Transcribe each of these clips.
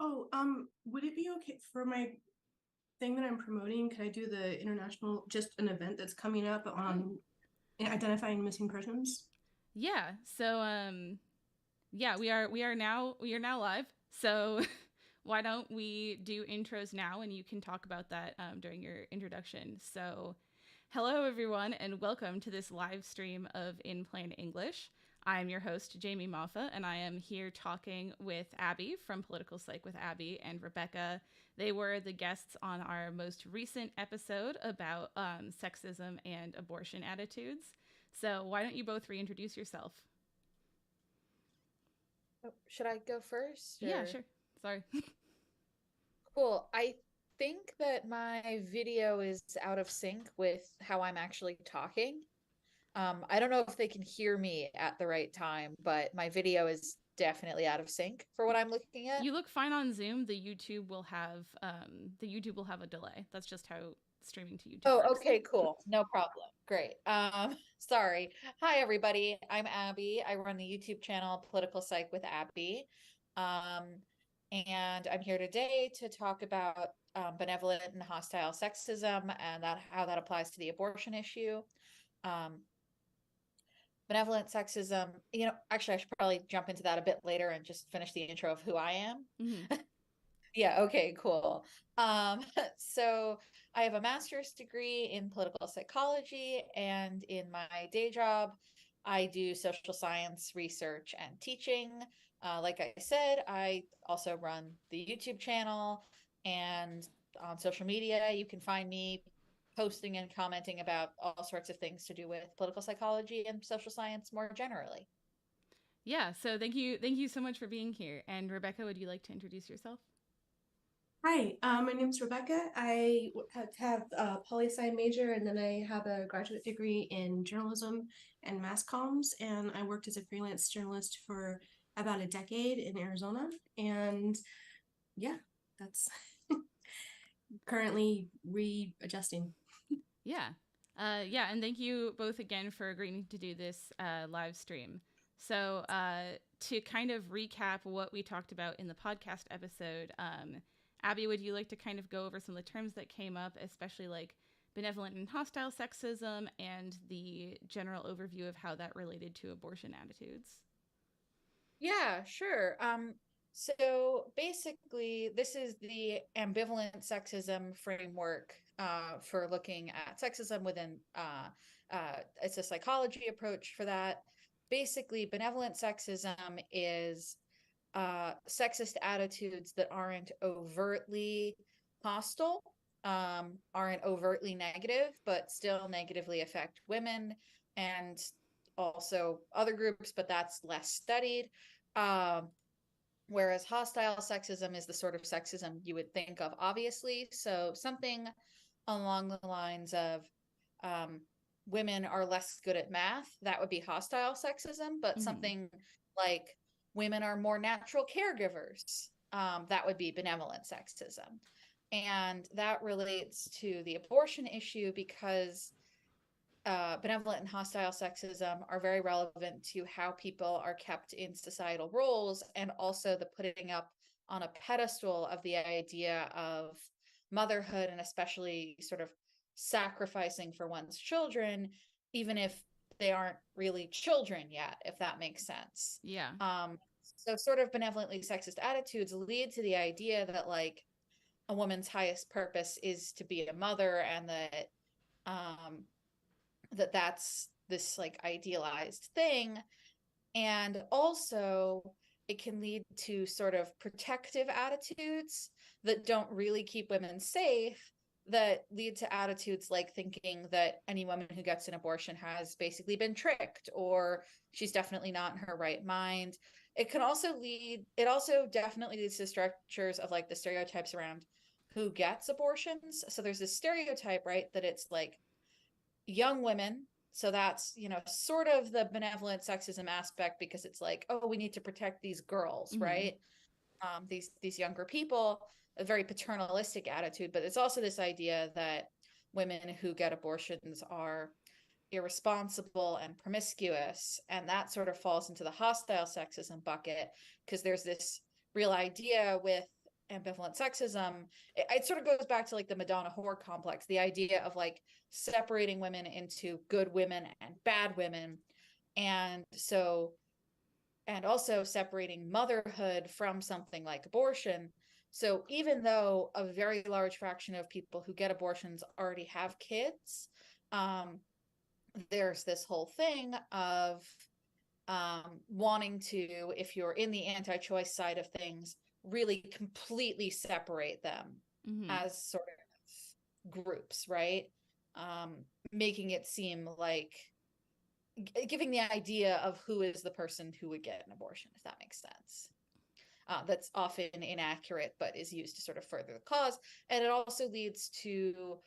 Oh, would it be okay for my thing that I'm promoting? Could I do the international, just an event that's coming up on identifying missing persons? Yeah. We are now live. So why don't we do intros now and you can talk about that during your introduction. So hello everyone and welcome to this live stream of In Plain English. I'm your host Jamie Moffa and I am here talking with Abby from Political Psych with Abby and Rebekah. They were the guests on our most recent episode about sexism and abortion attitudes. So why don't you both reintroduce yourself? Oh, should I go first Yeah, or? sure. Sorry. Cool. I think that my video is out of sync with how I'm actually talking. I don't know if they can hear me at the right time, but my video is definitely out of sync for what I'm looking at. You look fine on Zoom. The YouTube will have a delay. That's just how streaming to YouTube Oh, works. okay, cool. No problem. Great. Sorry. Hi, everybody. I'm Abby. I run the YouTube channel Political Psych with Abby. Um, and I'm here today to talk about benevolent and hostile sexism and that how that applies to the abortion issue. Um, Benevolent sexism, actually, I should probably jump into that a bit later and just finish the intro of who I am. Hmm. Yeah, okay, cool. So I have a master's degree in political psychology, and in my day job, I do social science research and teaching. Like I said, I also run the YouTube channel, and on social media, you can find me posting and commenting about all sorts of things to do with political psychology and social science more generally. Yeah. So thank you so much for being here. And Rebekah, would you like to introduce yourself? Hi, my name's Rebecca. I have a poli-sci major, and then I have a graduate degree in journalism and mass comms, and I worked as a freelance journalist for about a decade in Arizona. And yeah, that's currently readjusting. Yeah. Yeah. And thank you both again for agreeing to do this live stream. So to kind of recap what we talked about in the podcast episode, Abby, would you like to kind of go over some of the terms that came up, especially like benevolent and hostile sexism and the general overview of how that related to abortion attitudes? Yeah, sure. So basically, this is the ambivalent sexism framework for looking at sexism within it's a psychology approach for that. Basically, benevolent sexism is sexist attitudes that aren't overtly hostile, aren't overtly negative, but still negatively affect women and also other groups, but that's less studied. Um, Whereas hostile sexism is the sort of sexism you would think of, obviously. So something along the lines of um, women are less good at math, that would be hostile sexism, but Mm-hmm. something like women are more natural caregivers, that would be benevolent sexism. And that relates to the abortion issue because benevolent and hostile sexism are very relevant to how people are kept in societal roles and also the putting up on a pedestal of the idea of motherhood and especially sort of sacrificing for one's children, even if they aren't really children yet, if that makes sense. Yeah. So sort of benevolently sexist attitudes lead to the idea that like a woman's highest purpose is to be a mother and that um, that's this like idealized thing. And also, it can lead to sort of protective attitudes that don't really keep women safe, that lead to attitudes like thinking that any woman who gets an abortion has basically been tricked or she's definitely not in her right mind. It also definitely leads to structures of like the stereotypes around who gets abortions. So there's this stereotype, right, that it's like young women. So that's, sort of the benevolent sexism aspect because it's like, oh, we need to protect these girls, Mm-hmm. right? These younger people, a very paternalistic attitude, but it's also this idea that women who get abortions are irresponsible and promiscuous, and that sort of falls into the hostile sexism bucket because there's this real idea with ambivalent sexism, it sort of goes back to like the Madonna whore complex, the idea of like separating women into good women and bad women. And so, and also separating motherhood from something like abortion. So even though a very large fraction of people who get abortions already have kids, there's this whole thing of wanting to, if you're in the anti-choice side of things, really completely separate them as sort of groups, right? Making it seem like giving the idea of who is the person who would get an abortion, if that makes sense. That's often inaccurate, but is used to sort of further the cause. And it also leads to,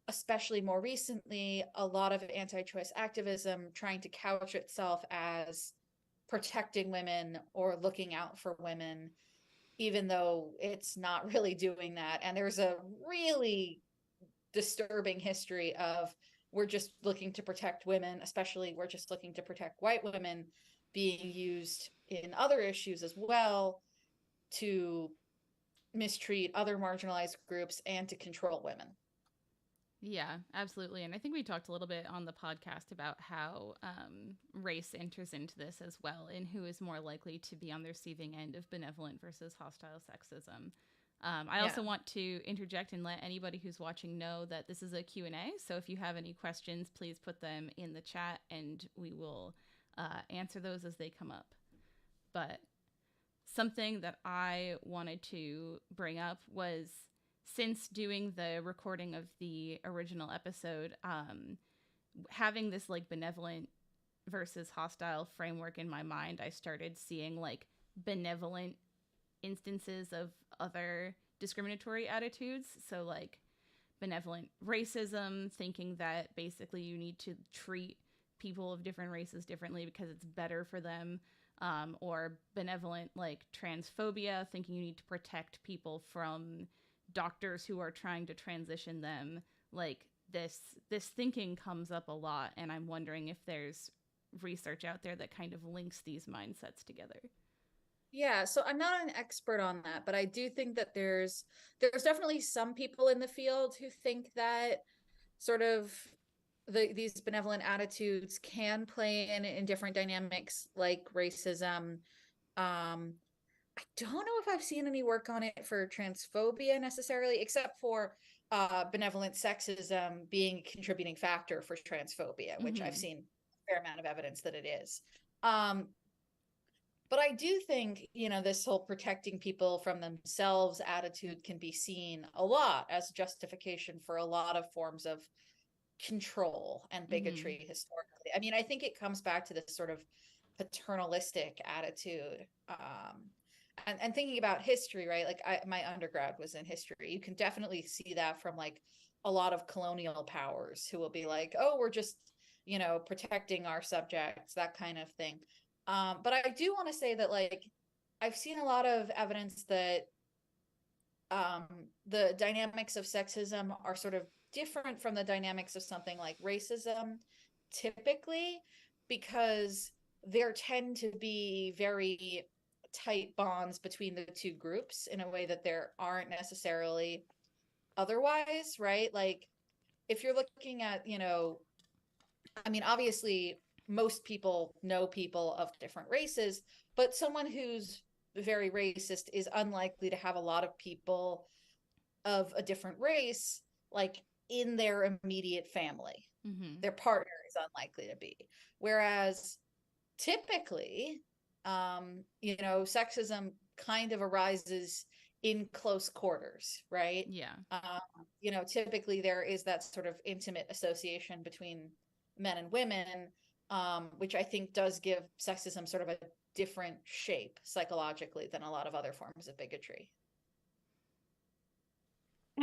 especially more recently, a lot of anti-choice activism trying to couch itself as protecting women or looking out for women, even though it's not really doing that. And there's a really disturbing history of we're just looking to protect women, especially we're just looking to protect white women, being used in other issues as well to mistreat other marginalized groups and to control women. Yeah, absolutely. And I think we talked a little bit on the podcast about how race enters into this as well, and who is more likely to be on the receiving end of benevolent versus hostile sexism. I also want to interject and let anybody who's watching know that this is a Q&A. So if you have any questions, please put them in the chat and we will answer those as they come up. But something that I wanted to bring up was, since doing the recording of the original episode, having this like benevolent versus hostile framework in my mind, I started seeing like benevolent instances of other discriminatory attitudes. So like benevolent racism, thinking that basically you need to treat people of different races differently because it's better for them. Or benevolent like transphobia, thinking you need to protect people from doctors who are trying to transition them. Like this thinking comes up a lot, and I'm wondering if there's research out there that kind of links these mindsets together. Yeah, so I'm not an expert on that, but I do think that there's definitely some people in the field who think that sort of these benevolent attitudes can play in different dynamics like racism. I don't know if I've seen any work on it for transphobia necessarily, except for benevolent sexism being a contributing factor for transphobia, which I've seen a fair amount of evidence that it is. But I do think, you know, this whole protecting people from themselves attitude can be seen a lot as justification for a lot of forms of control and bigotry historically. I mean, I think it comes back to this sort of paternalistic attitude. And thinking about history, right? Like my undergrad was in history. You can definitely see that from like a lot of colonial powers who will be like, oh, we're just, you know, protecting our subjects, that kind of thing. But I do want to say that like I've seen a lot of evidence that the dynamics of sexism are sort of different from the dynamics of something like racism typically, because there tend to be very tight bonds between the two groups in a way that there aren't necessarily otherwise, right? Like if you're looking at, you know, I mean, obviously most people know people of different races, but someone who's very racist is unlikely to have a lot of people of a different race like in their immediate family. Their partner is unlikely to be. Whereas typically, you know, sexism kind of arises in close quarters, right? Yeah. You know, typically there is that sort of intimate association between men and women, which I think does give sexism sort of a different shape psychologically than a lot of other forms of bigotry.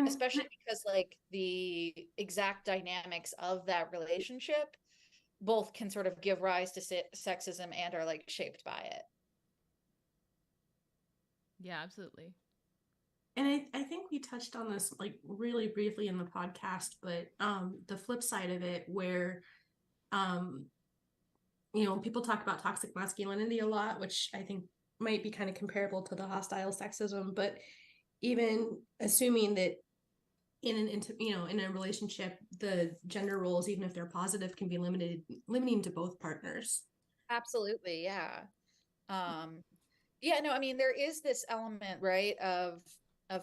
Especially because like the exact dynamics of that relationship both can sort of give rise to sexism and are like shaped by it. Yeah, absolutely. And I think we touched on this like really briefly in the podcast, but the flip side of it where you know, people talk about toxic masculinity a lot, which I think might be kind of comparable to the hostile sexism, but even assuming that in a relationship, the gender roles, even if they're positive, can be limiting to both partners. Absolutely, yeah. Yeah, no, I mean, there is this element, right, of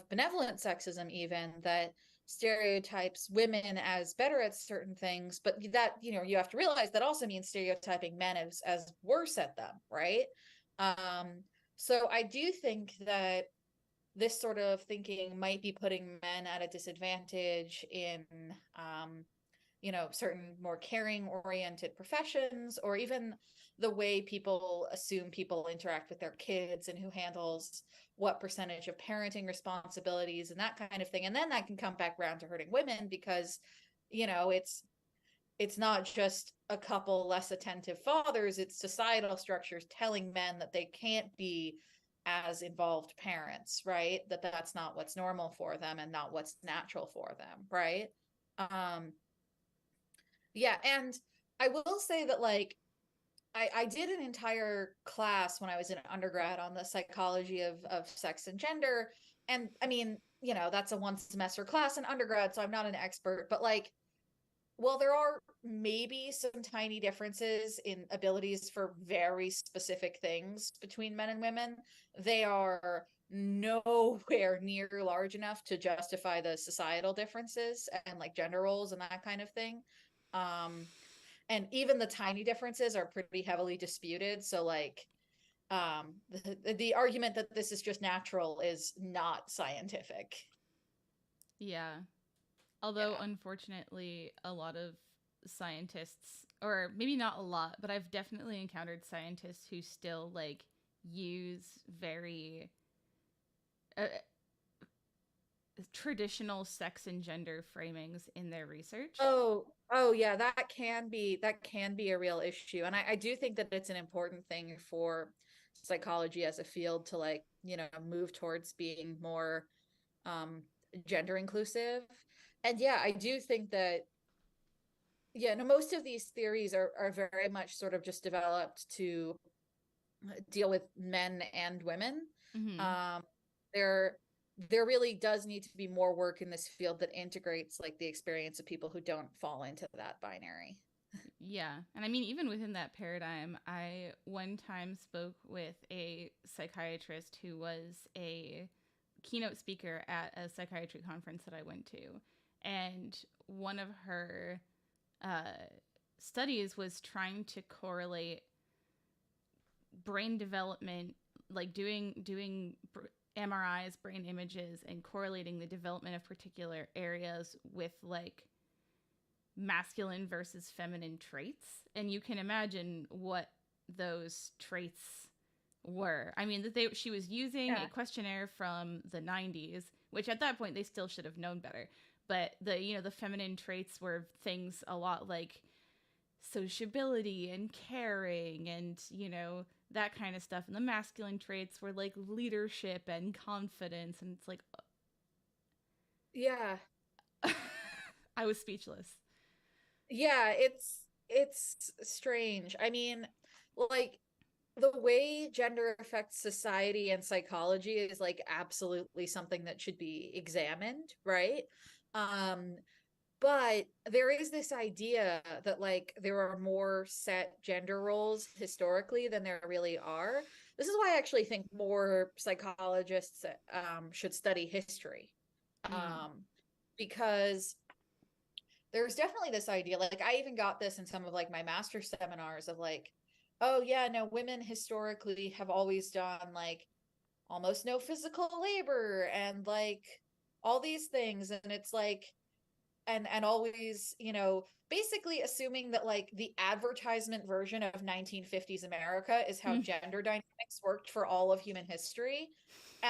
benevolent sexism, even that stereotypes women as better at certain things, but that, you have to realize that also means stereotyping men as worse at them, right? So I do think that this sort of thinking might be putting men at a disadvantage in certain more caring oriented professions, or even the way people assume people interact with their kids and who handles what percentage of parenting responsibilities and that kind of thing. And then that can come back around to hurting women because, it's not just a couple less attentive fathers, it's societal structures telling men that they can't be as involved parents, right? That's not what's normal for them and not what's natural for them, right? um yeah, and I will say that, like, I did an entire class when I was in undergrad on the psychology of sex and gender. And I mean, that's a one semester class in undergrad, so I'm not an expert, but like, well, there are maybe some tiny differences in abilities for very specific things between men and women. They are nowhere near large enough to justify the societal differences and like gender roles and that kind of thing. Um, and even the tiny differences are pretty heavily disputed. So like, the argument that this is just natural is not scientific. Yeah. Although, Yeah. unfortunately, a lot of scientists, or maybe not a lot, but I've definitely encountered scientists who still like use very traditional sex and gender framings in their research. Oh yeah, that can be a real issue. And I do think that it's an important thing for psychology as a field to, like, move towards being more um gender inclusive. And yeah, I do think that, yeah, no, most of these theories are very much sort of just developed to deal with men and women. Mm-hmm. Um, there really does need to be more work in this field that integrates like the experience of people who don't fall into that binary. Yeah. And I mean, even within that paradigm, I one time spoke with a psychiatrist who was a keynote speaker at a psychiatry conference that I went to. And one of her uh, studies was trying to correlate brain development, like doing MRIs, brain images, and correlating the development of particular areas with like masculine versus feminine traits. And you can imagine what those traits were. I mean, she was using Yeah. a questionnaire from the 90s, which at that point they still should have known better. But the feminine traits were things a lot like sociability and caring and that kind of stuff, and the masculine traits were like leadership and confidence, and it's like Yeah. I was speechless. Yeah, it's strange. I mean, like, the way gender affects society and psychology is like absolutely something that should be examined, right? Um, but there is this idea that like there are more set gender roles historically than there really are. This is why I actually think more psychologists should study history. Mm. Um, because there's definitely this idea, like I even got this in some of like my master's seminars of like, oh yeah, no, women historically have always done like almost no physical labor and like all these things. And it's like, and always, basically assuming that like the advertisement version of 1950s America is how gender dynamics worked for all of human history.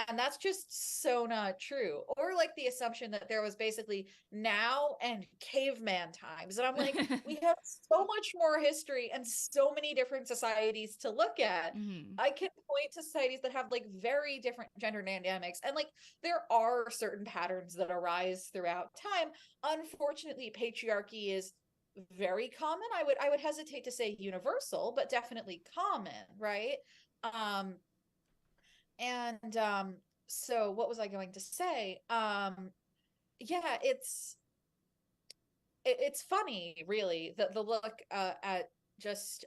And that's just so not true. Or like the assumption that there was basically now and caveman times. And I'm like, we have so much more history and so many different societies to look at. Mm-hmm. I can point to societies that have like very different gender dynamics. And like there are certain patterns that arise throughout time. Unfortunately, patriarchy is very common. I would hesitate to say universal, but definitely common, right? Um, and So what was I going to say? Yeah, it's funny, really, the look at just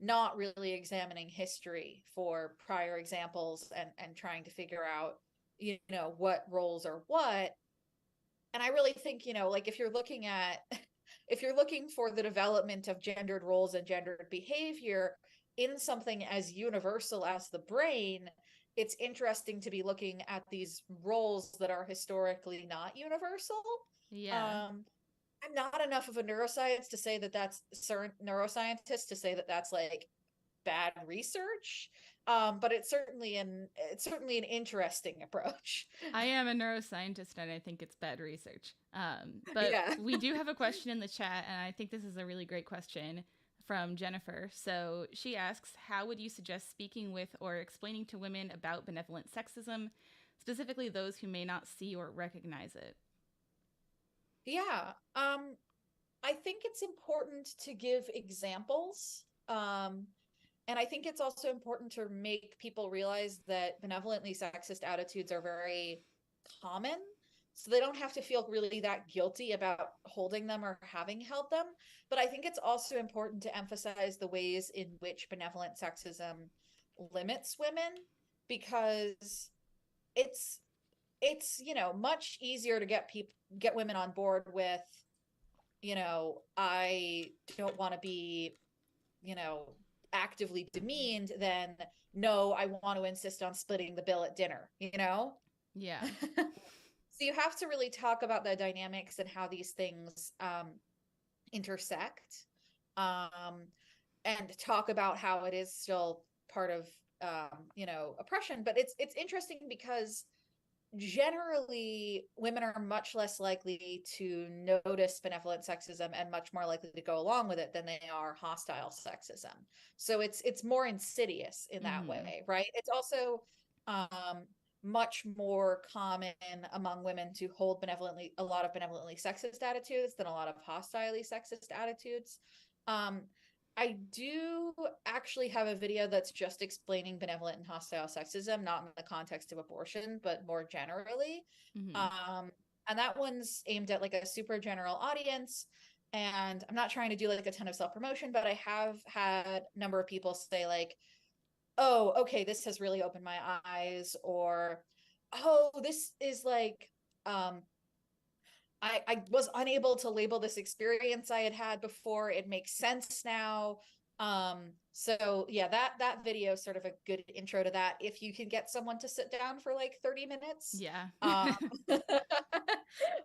not really examining history for prior examples and trying to figure out, what roles are what. And I really think, like if you're looking at if you're looking for the development of gendered roles and gendered behavior in something as universal as the brain, it's interesting to be looking at these roles that are historically not universal. Yeah. I'm not enough of a neuroscience to say that that's certain neuroscientist to say that that's like bad research. But it's certainly an interesting approach. I am a neuroscientist and I think it's bad research. But Yeah. we do have a question in the chat, and I think this is a really great question from Jennifer. So she asks, how would you suggest speaking with or explaining to women about benevolent sexism, specifically those who may not see or recognize it? Yeah. I think it's important to give examples. And I think it's also important to make people realize that benevolently sexist attitudes are very common. So they don't have to feel really that guilty about holding them or having held them. But I think it's also important to emphasize the ways in which benevolent sexism limits women, because it's much easier to get women on board with, I don't want to be, you know, actively demeaned than, no, I want to insist on splitting the bill at dinner. Yeah. So you have to really talk about the dynamics and how these things intersect, um, and talk about how it is still part of oppression. But it's interesting because generally women are much less likely to notice benevolent sexism and much more likely to go along with it than they are hostile sexism. So it's more insidious in that way, right? It's also much more common among women to hold a lot of benevolently sexist attitudes than a lot of hostilely sexist attitudes. I do actually have a video that's just explaining benevolent and hostile sexism, not in the context of abortion, but more generally. And that one's aimed at like a super general audience. And I'm not trying to do like a ton of self-promotion, but I have had a number of people say like, oh, okay, this has really opened my eyes, or, oh, this is like, I was unable to label this experience I had had before. It makes sense now. So yeah, that video is sort of a good intro to that. If you can get someone to sit down for like 30 minutes. Yeah.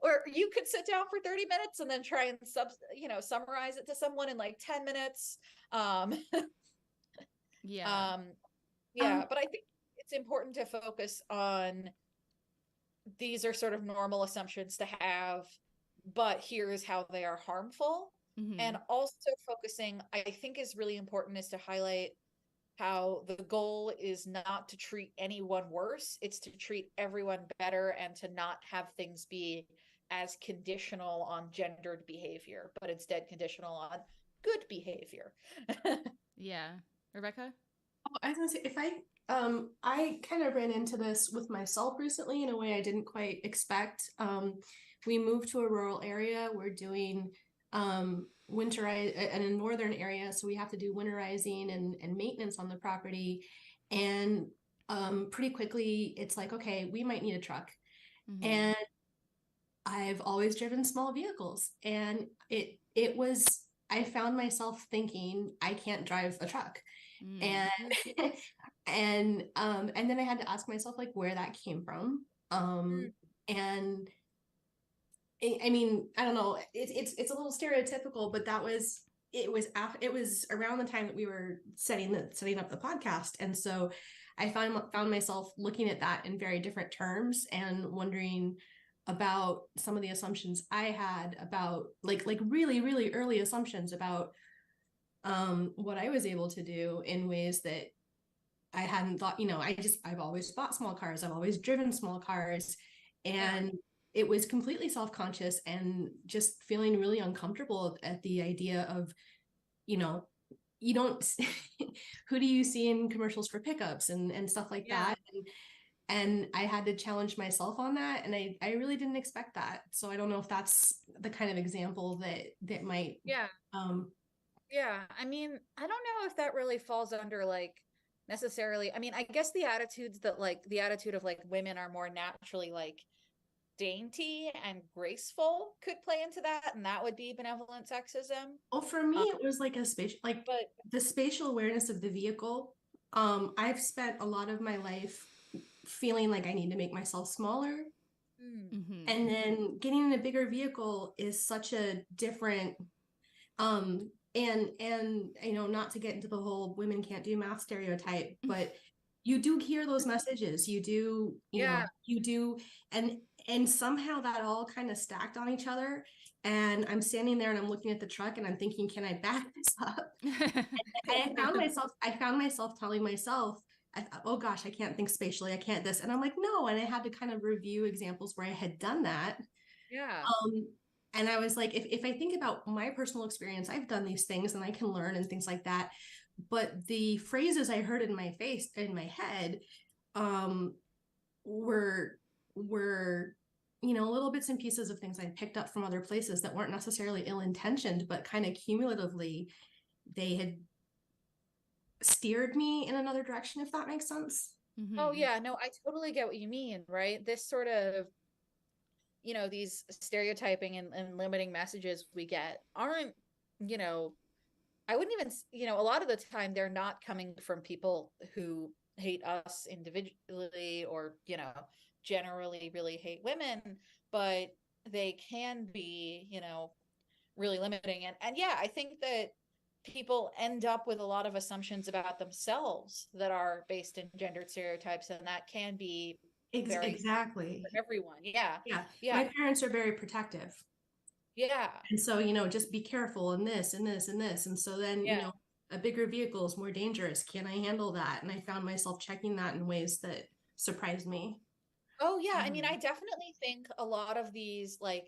Or you could sit down for 30 minutes and then try and summarize it to someone in like 10 minutes. Yeah. But I think it's important to focus on, these are sort of normal assumptions to have, but here's how they are harmful. And also focusing, I think is really important, is to highlight how the goal is not to treat anyone worse. It's to treat everyone better and to not have things be as conditional on gendered behavior, but instead conditional on good behavior. Yeah. Rebekah? Oh, I was gonna say, I kind of ran into this with myself recently in a way I didn't quite expect. We moved to a rural area. We're doing winterize in a northern area, so we have to do winterizing and maintenance on the property. And pretty quickly, it's like, okay, we might need a truck. And I've always driven small vehicles, and I found myself thinking, I can't drive a truck. And and then I had to ask myself like where that came from. And I mean, I don't know, it's a little stereotypical, but it was around the time that we were setting up the podcast. And so I found myself looking at that in very different terms and wondering about some of the assumptions I had about like really, really early assumptions about what I was able to do in ways that I hadn't thought. I've always bought small cars. I've always driven small cars. And it was completely self-conscious and just feeling really uncomfortable at the idea of, you don't, who do you see in commercials for pickups and stuff like that? And I had to challenge myself on that. And I really didn't expect that. So I don't know if that's the kind of example that might, Yeah. um, Yeah. I mean, I don't know if that really falls under like necessarily. I mean, I guess the attitudes that like the attitude of like women are more naturally like dainty and graceful could play into that, and that would be benevolent sexism. well, for me, Um, it was like a spatial, like but the spatial awareness of the vehicle. I've spent a lot of my life feeling like I need to make myself smaller. mm, Mm-hmm. And then getting in a bigger vehicle is such a different, and you know, not to get into the whole women can't do math stereotype, but you do hear those messages. You do, you know, yeah, you do, and and somehow that all kind of stacked on each other. And I'm standing there and I'm looking at the truck and I'm thinking, can I back this up? And I found myself telling myself, I thought, oh gosh, I can't think spatially, I can't this. And I'm like, no. And I had to kind of review examples where I had done that. yeah. Um, and I was like, if I think about my personal experience, I've done these things and I can learn and things like that. But the phrases I heard in my head, um, were were you know, little bits and pieces of things I picked up from other places that weren't necessarily ill-intentioned, but kind of cumulatively they had steered me in another direction, if that makes sense. Oh Mm-hmm. yeah, no, I totally get what you mean, right? This sort of, these stereotyping and limiting messages we get aren't, you know, I wouldn't even, a lot of the time they're not coming from people who hate us individually or, generally really hate women, but they can be, really limiting. And yeah, I think that people end up with a lot of assumptions about themselves that are based in gendered stereotypes, and that can be very Exactly. for everyone. Yeah. Yeah. Yeah. My parents are very protective. Yeah. And so, you know, just be careful in this and this and this. And so then, you Yeah. know, a bigger vehicle is more dangerous. Can I handle that? And I found myself checking that in ways that surprised me. Oh yeah, I mean, Mm-hmm. I definitely think a lot of these like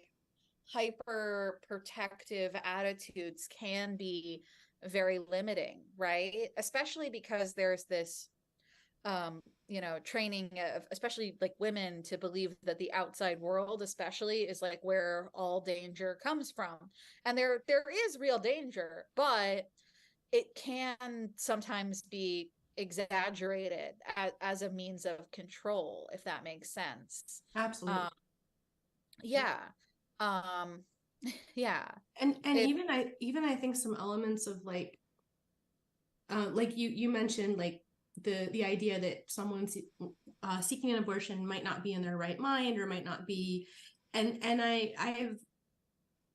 hyper protective attitudes can be very limiting, right? Especially because there's this training of especially like women to believe that the outside world especially is like where all danger comes from. And there is real danger, but it can sometimes be exaggerated as a means of control, if that makes sense. Absolutely. Um, yeah. Um, yeah. And It, even I think some elements of like you mentioned like the idea that someone's seeking an abortion might not be in their right mind or might not be, and I've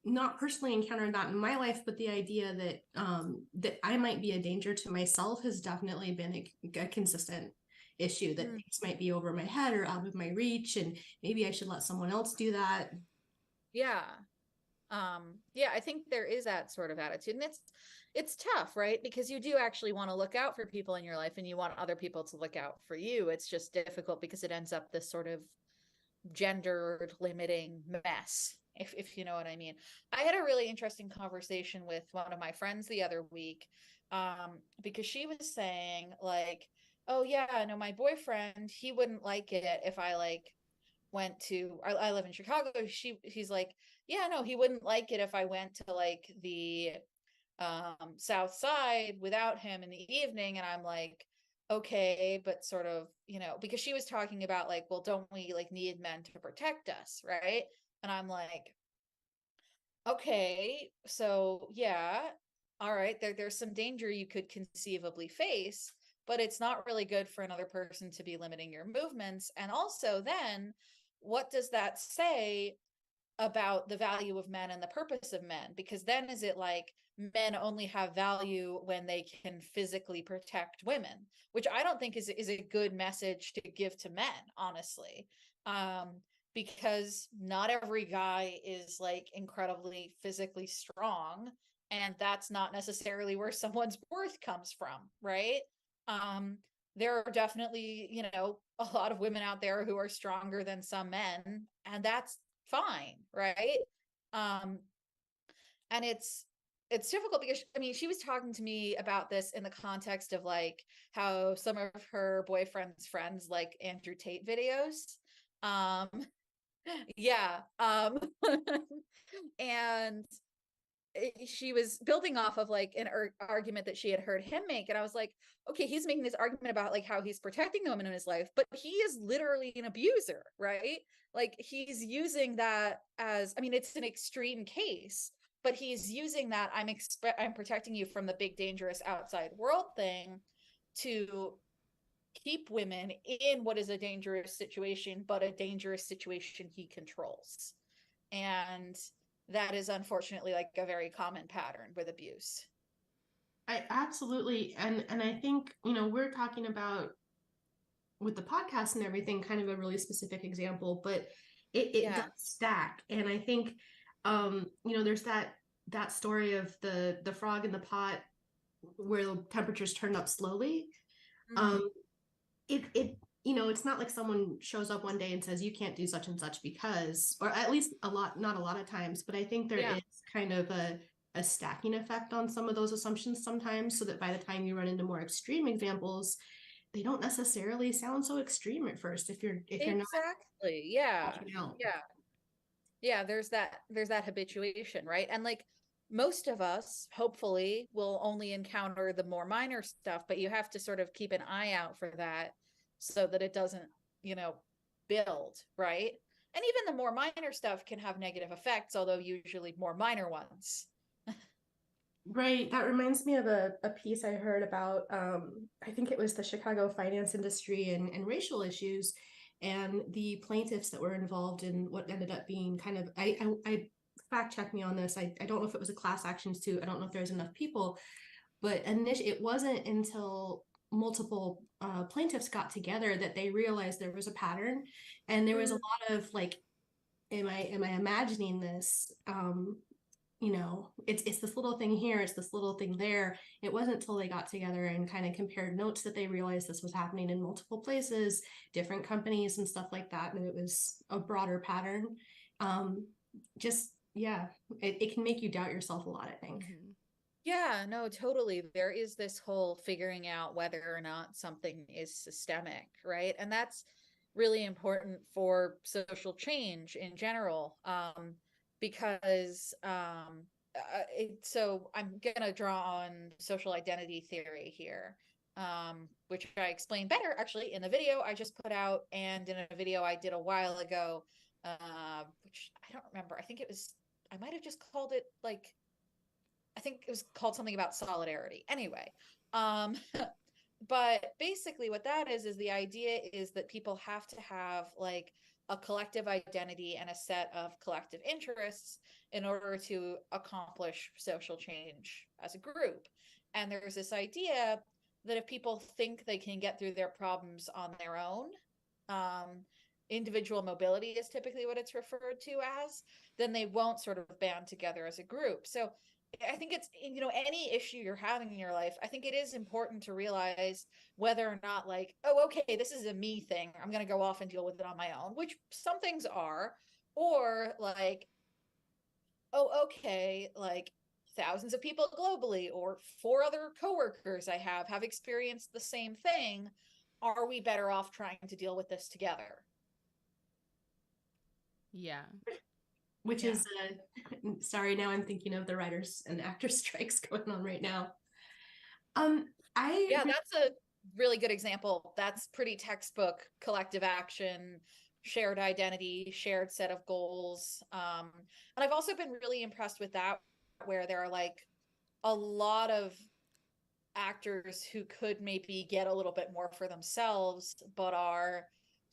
not personally encountered that in my life, but the idea that I might be a danger to myself has definitely been a consistent issue, that mm, things might be over my head or out of my reach, and maybe I should let someone else do that. yeah. Yeah, I think there is that sort of attitude, and it's tough, right? Because you do actually want to look out for people in your life and you want other people to look out for you. It's just difficult because it ends up this sort of gendered limiting mess, if you know what I mean. I had a really interesting conversation with one of my friends the other week, because she was saying like, oh yeah, no, my boyfriend, he wouldn't like it if I like went to I live in Chicago. He's like, yeah, no, he wouldn't like it if I went to like the South Side without him in the evening. And I'm like, okay, but sort of, because she was talking about like, well, don't we like need men to protect us, right? And I'm like, okay, so yeah, all right, there's some danger you could conceivably face, but it's not really good for another person to be limiting your movements. And also then what does that say about the value of men and the purpose of men? Because then is it like men only have value when they can physically protect women, which I don't think is a good message to give to men, honestly. um because not every guy is like incredibly physically strong, and that's not necessarily where someone's worth comes from, right? um there are definitely, a lot of women out there who are stronger than some men, and that's fine, right? um and it's difficult because I mean, she was talking to me about this in the context of like how some of her boyfriend's friends like Andrew Tate videos. Um, yeah. And she was building off of like an argument that she had heard him make, and I was like, okay, he's making this argument about like how he's protecting the woman in his life, but he is literally an abuser, right? Like he's using that as, I mean, it's an extreme case, but he's using that I'm protecting you from the big dangerous outside world thing to keep women in what is a dangerous situation, but a dangerous situation he controls. And that is unfortunately like a very common pattern with abuse. I absolutely, and I think, you know, we're talking about with the podcast and everything, kind of a really specific example, but it does stack. And I think, you know, there's that story of the frog in the pot where the temperatures turn up slowly. Mm-hmm. It you know, it's not like someone shows up one day and says you can't do such and such because, or at least not a lot of times, but I think there is kind of a stacking effect on some of those assumptions sometimes, so that by the time you run into more extreme examples, they don't necessarily sound so extreme at first if you're not Exactly. Yeah. watching out. Yeah. Yeah, there's that habituation, right? And like most of us hopefully will only encounter the more minor stuff, but you have to sort of keep an eye out for that so that it doesn't, you know, build, right? And even the more minor stuff can have negative effects, although usually more minor ones. Right. That reminds me of a piece I heard about, I think it was the Chicago finance industry and racial issues, and the plaintiffs that were involved in what ended up being kind of, I fact check me on this. I don't know if it was a class action suit. I don't know if there's enough people, but initially it wasn't until multiple plaintiffs got together that they realized there was a pattern, and there was a lot of like, am I imagining this? You know, it's this little thing here, it's this little thing there. It wasn't until they got together and kind of compared notes that they realized this was happening in multiple places, different companies and stuff like that, and it was a broader pattern. Just yeah, it can make you doubt yourself a lot, I think. Mm-hmm. Yeah, no, totally. There is this whole figuring out whether or not something is systemic, right? And that's really important for social change in general, because so I'm gonna draw on social identity theory here, which I explain better actually in the video I just put out and in a video I did a while ago, which I don't remember. I might have just called it like, I think it was called something about solidarity. Anyway, um, but basically what that is the idea is that people have to have like a collective identity and a set of collective interests in order to accomplish social change as a group. And there's this idea that if people think they can get through their problems on their own, um, individual mobility is typically what it's referred to as, then they won't sort of band together as a group. So I think it's, you know, any issue you're having in your life, I think it is important to realize whether or not like, oh, okay, this is a me thing. I'm going to go off and deal with it on my own, which some things are, or like, oh, okay, like thousands of people globally or 4 other coworkers I have experienced the same thing. Are we better off trying to deal with this together? Yeah. Which is sorry, now I'm thinking of the writers and actors strikes going on right now. That's a really good example. That's pretty textbook collective action, shared identity, shared set of goals. And I've also been really impressed with that, where there are like a lot of actors who could maybe get a little bit more for themselves, but are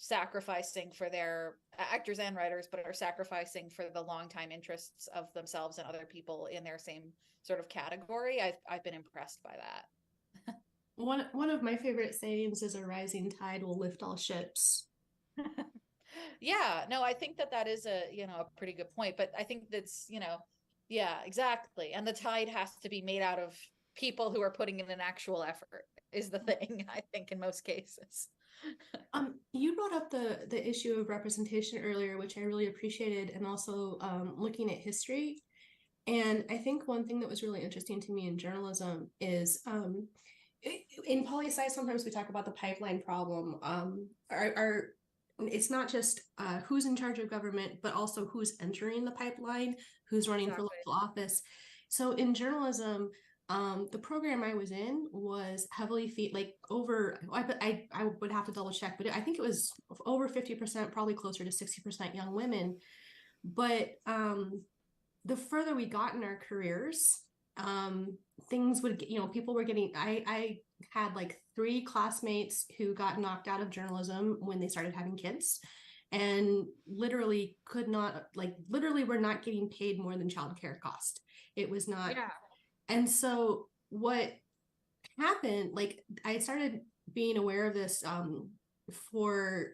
sacrificing for their actors and writers, but are sacrificing for the longtime interests of themselves and other people in their same sort of category. I've been impressed by that. One of my favorite sayings is a rising tide will lift all ships. Yeah, no, I think that is a, you know, a pretty good point, but I think that's, you know, yeah, exactly. And the tide has to be made out of people who are putting in an actual effort is the thing, I think, in most cases. You brought up the issue of representation earlier, which I really appreciated, and also looking at history. And I think one thing that was really interesting to me in journalism is in poli-sci, sometimes we talk about the pipeline problem. It's not just who's in charge of government, but also who's entering the pipeline, who's running for local office. So in journalism, the program I was in was heavily I would have to double check, but I think it was over 50%, probably closer to 60% young women. But the further we got in our careers, things would get, people were getting, I had like 3 classmates who got knocked out of journalism when they started having kids, and literally were not getting paid more than childcare cost. It was not. Yeah. And so what happened, like I started being aware of this for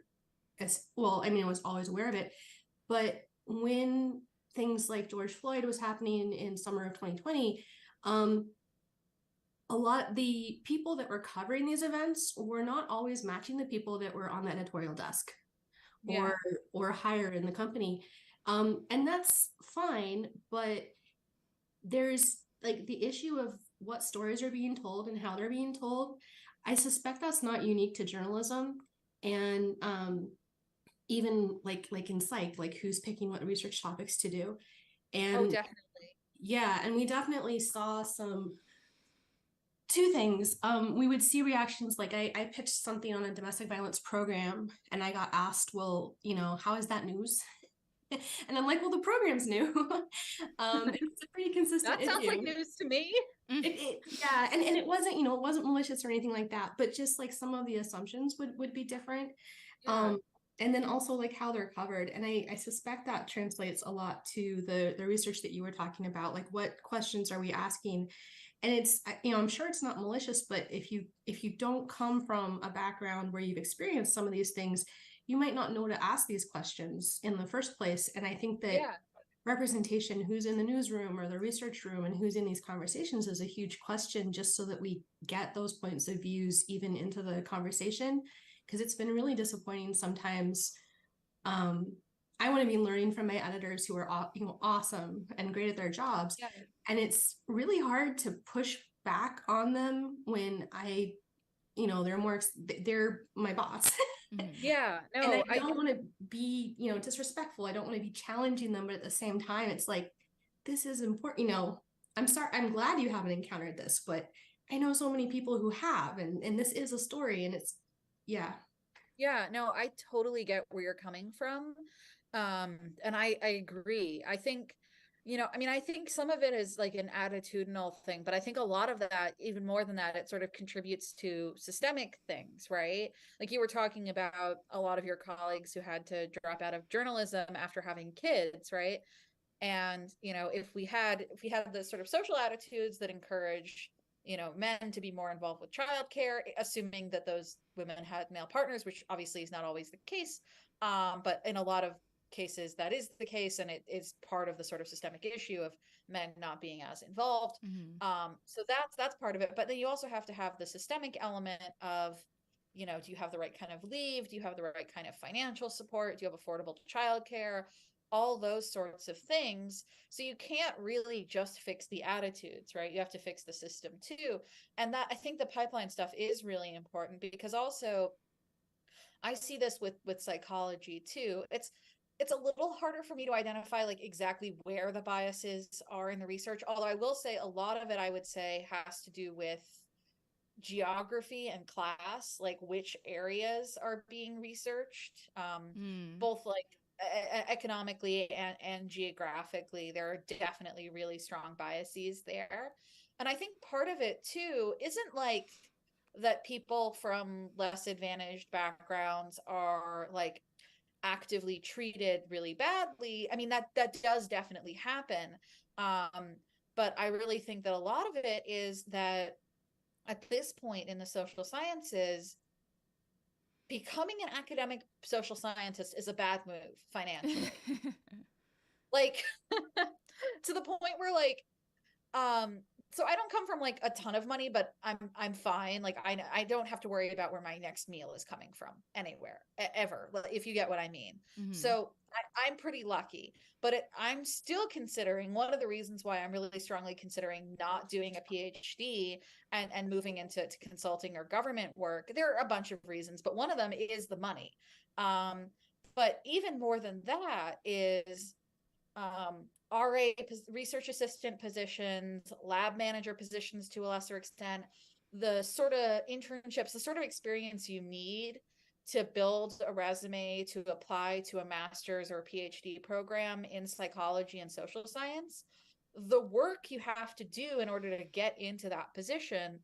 as well, I mean, I was always aware of it, but when things like George Floyd was happening in summer of 2020, a lot the people that were covering these events were not always matching the people that were on the editorial desk or higher in the company. And that's fine, but there's like the issue of what stories are being told and how they're being told. I suspect that's not unique to journalism. And even like in psych, like who's picking what research topics to do. And definitely. Yeah, and we definitely saw two things. We would see reactions like I pitched something on a domestic violence program and I got asked, well, how is that news? And I'm like, well, the program's new. It's a pretty consistent That sounds issue. like news to me. Yeah, and it wasn't, it wasn't malicious or anything like that, but just like some of the assumptions would be different. Yeah. And then also like how they're covered. And I suspect that translates a lot to the research that you were talking about, like what questions are we asking? And it's, I'm sure it's not malicious, but if you don't come from a background where you've experienced some of these things, you might not know to ask these questions in the first place. And I think that representation, who's in the newsroom or the research room and who's in these conversations, is a huge question, just so that we get those points of views even into the conversation, because it's been really disappointing sometimes. I want to be learning from my editors who are awesome and great at their jobs, and it's really hard to push back on them when they're my boss. Yeah, no, and I don't want to be disrespectful. I don't want to be challenging them, but at the same time it's like, this is important. I'm glad you haven't encountered this, but I know so many people who have, and this is a story, and it's no, I totally get where you're coming from. And I agree. I think, I think some of it is like an attitudinal thing, but I think a lot of that, even more than that, it sort of contributes to systemic things, right? Like you were talking about a lot of your colleagues who had to drop out of journalism after having kids, right? And, if we had the sort of social attitudes that encourage, men to be more involved with childcare, assuming that those women had male partners, which obviously is not always the case. But in a lot of cases that is the case, and it is part of the sort of systemic issue of men not being as involved. So that's part of it. But then you also have to have the systemic element of, do you have the right kind of leave? Do you have the right kind of financial support? Do you have affordable childcare? All those sorts of things. So you can't really just fix the attitudes, right? You have to fix the system too. And that, I think the pipeline stuff is really important, because also I see this with psychology too. It's a little harder for me to identify like exactly where the biases are in the research, although I will say a lot of it, I would say, has to do with geography and class, like which areas are being researched, both like economically and geographically. There are definitely really strong biases there. And I think part of it too isn't like that people from less advantaged backgrounds are like actively treated really badly. I mean, that does definitely happen. But I really think that a lot of it is that at this point in the social sciences, becoming an academic social scientist is a bad move financially. Like to the point where like so I don't come from like a ton of money, but I'm fine. Like I don't have to worry about where my next meal is coming from anywhere ever, if you get what I mean. Mm-hmm. So I'm pretty lucky, but I'm still considering, one of the reasons why I'm really strongly considering not doing a PhD and moving into consulting or government work. There are a bunch of reasons, but one of them is the money. But even more than that is RA research assistant positions, lab manager positions to a lesser extent, the sort of internships, the sort of experience you need to build a resume to apply to a master's or a PhD program in psychology and social science. The work you have to do in order to get into that position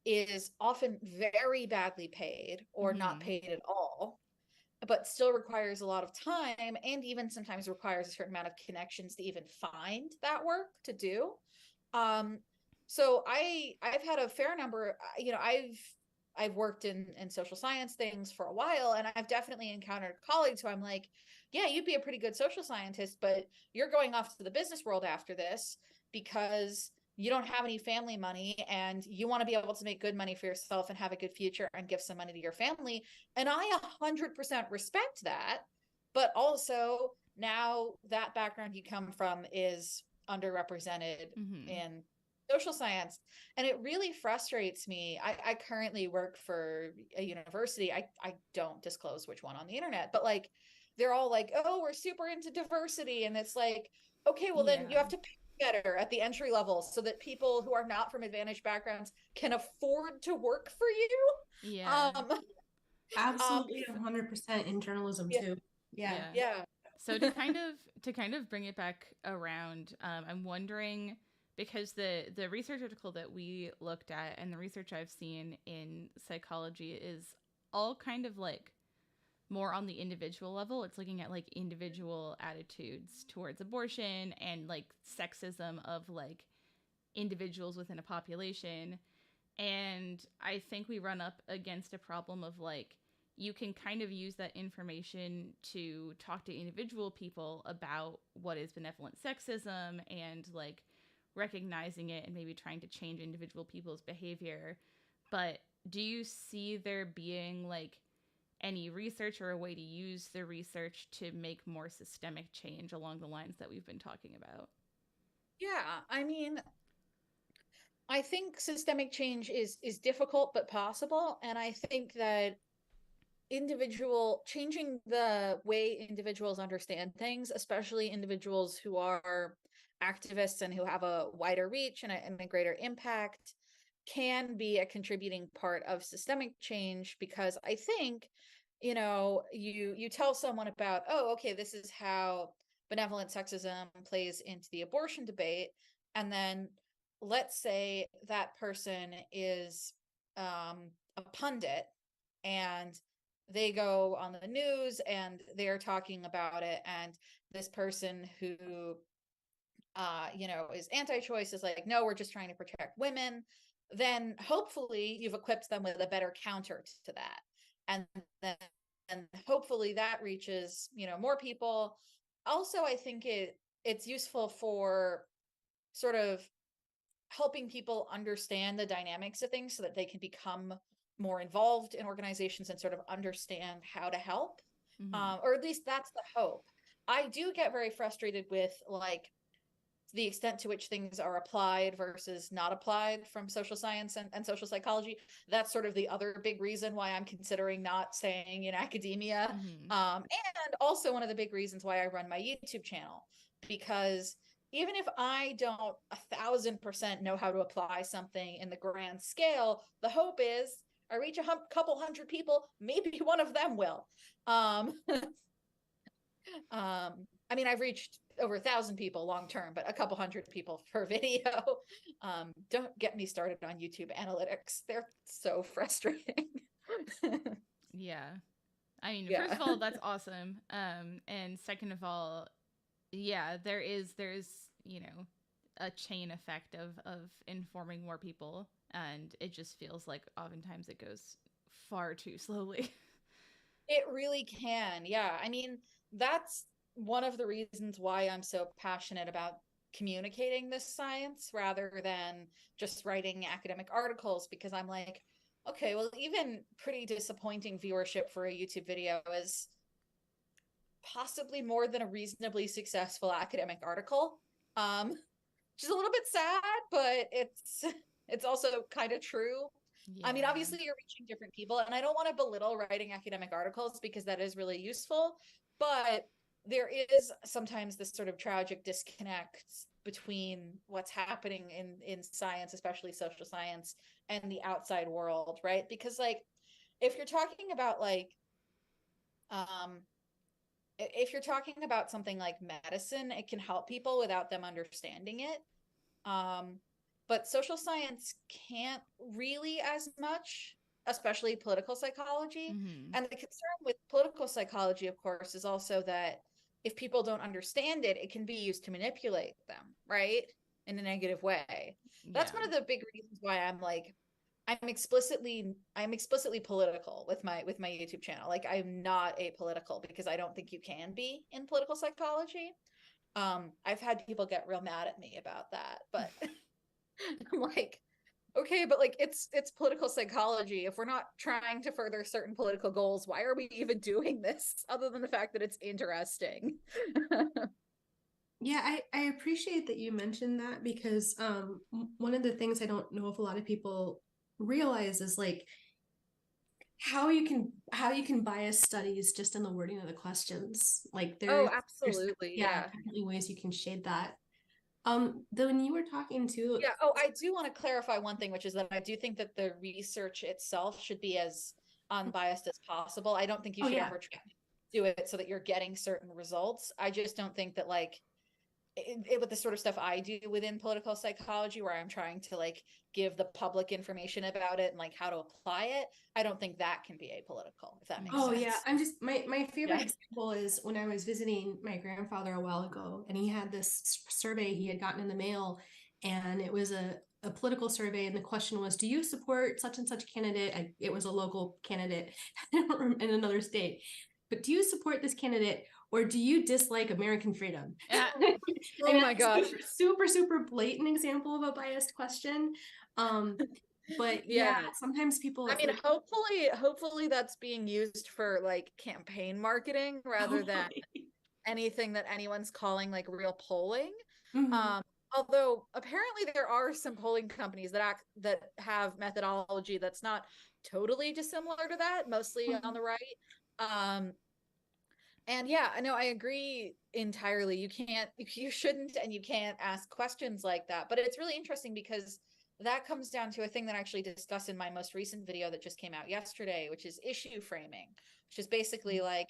is often very badly paid or not Mm-hmm. paid at all, but still requires a lot of time, and even sometimes requires a certain amount of connections to even find that work to do. So I've had a fair number, I've worked in social science things for a while, and I've definitely encountered colleagues who I'm like, yeah, you'd be a pretty good social scientist, but you're going off to the business world after this because you don't have any family money and you want to be able to make good money for yourself and have a good future and give some money to your family. And I 100% respect that. But also, now that background you come from is underrepresented Mm-hmm. in social science. And it really frustrates me. I currently work for a university. I don't disclose which one on the internet, but like, they're all like, oh, we're super into diversity. And it's like, okay, well, then you Yeah. have to better at the entry level so that people who are not from advantaged backgrounds can afford to work for you. Yeah. Um, Absolutely 100% in journalism yeah, too. Yeah. Yeah. yeah. So to kind of bring it back around, I'm wondering, because the research article that we looked at and the research I've seen in psychology is all kind of like more on the individual level. It's looking at like individual attitudes towards abortion and like sexism of like individuals within a population. And I think we run up against a problem of like, you can kind of use that information to talk to individual people about what is benevolent sexism and like recognizing it and maybe trying to change individual people's behavior. But do you see there being like any research or a way to use the research to make more systemic change along the lines that we've been talking about? Yeah, I mean, I think systemic change is difficult but possible, and I think that individual changing the way individuals understand things, especially individuals who are activists and who have a wider reach and a greater impact, can be a contributing part of systemic change. Because I think, you tell someone about, oh, okay, this is how benevolent sexism plays into the abortion debate, and then let's say that person is a pundit, and they go on the news and they're talking about it, and this person who is anti-choice is like, no, we're just trying to protect women. Then hopefully you've equipped them with a better counter to that, and then and hopefully that reaches more people. Also, I think it's useful for sort of helping people understand the dynamics of things so that they can become more involved in organizations and sort of understand how to help. Mm-hmm. Or at least that's the hope. I do get very frustrated with like the extent to which things are applied versus not applied from social science and social psychology. That's sort of the other big reason why I'm considering not staying in academia. Mm-hmm. And also one of the big reasons why I run my YouTube channel, because even if I don't 1,000% know how to apply something in the grand scale, the hope is I reach a couple hundred people, maybe one of them will. Um, I mean, I've reached over 1,000 people long term, but a couple hundred people per video. Don't get me started on YouTube analytics. They're so frustrating. Yeah. I mean, first Yeah. of all, that's awesome. And second of all, yeah, there's, you know, a chain effect of informing more people, and it just feels like oftentimes it goes far too slowly. It really can. Yeah. I mean, that's one of the reasons why I'm so passionate about communicating this science rather than just writing academic articles, because I'm like, okay, well, even pretty disappointing viewership for a YouTube video is possibly more than a reasonably successful academic article. Which is a little bit sad, but it's also kind of true. I mean, Yeah. obviously you're reaching different people, and I don't want to belittle writing academic articles because that is really useful, but there is sometimes this sort of tragic disconnect between what's happening in science, especially social science, and the outside world, right? Because like if you're talking about like um if you're talking about something like medicine, it can help people without them understanding it. But social science can't really as much, especially political psychology. Mm-hmm. And the concern with political psychology, of course, is also that if people don't understand it, it can be used to manipulate them, right? In a negative way. That's Yeah. one of the big reasons why I'm explicitly political with my YouTube channel. Like I'm not apolitical because I don't think you can be in political psychology. I've had people get real mad at me about that, but I'm like, okay, but like it's political psychology. If we're not trying to further certain political goals, why are we even doing this other than the fact that it's interesting? Yeah, I appreciate that you mentioned that because one of the things I don't know if a lot of people realize is like how you can bias studies just in the wording of the questions. Like Oh, there's absolutely. yeah, Yeah. definitely ways you can shade that. Though when you were talking to Yeah. Oh, I do want to clarify one thing, which is that I do think that the research itself should be as unbiased as possible. I don't think you oh should yeah, ever try to do it so that you're getting certain results. I just don't think that like with the sort of stuff I do within political psychology, where I'm trying to like give the public information about it and like how to apply it, I don't think that can be apolitical, if that makes oh yeah, sense. I'm just my favorite Yeah. example is when I was visiting my grandfather a while ago, and he had this survey he had gotten in the mail, and it was a political survey, and the question was, "Do you support such and such candidate?" It was a local candidate in another state, but do you support this candidate or do you dislike American freedom? Yeah. I Oh mean, my that's gosh. super blatant example of a biased question. Um, but yeah, Yeah. sometimes people I mean, like hopefully that's being used for like campaign marketing rather than hopefully. anything that anyone's calling like real polling. Mhm. Um, Although apparently there are some polling companies that have methodology that's not totally dissimilar to that, mostly on the Mhm. right. Um, and yeah, I know I agree entirely. You shouldn't, and you can't ask questions like that. But it's really interesting because that comes down to a thing that I actually discussed in my most recent video that just came out yesterday, which is issue framing, which is basically like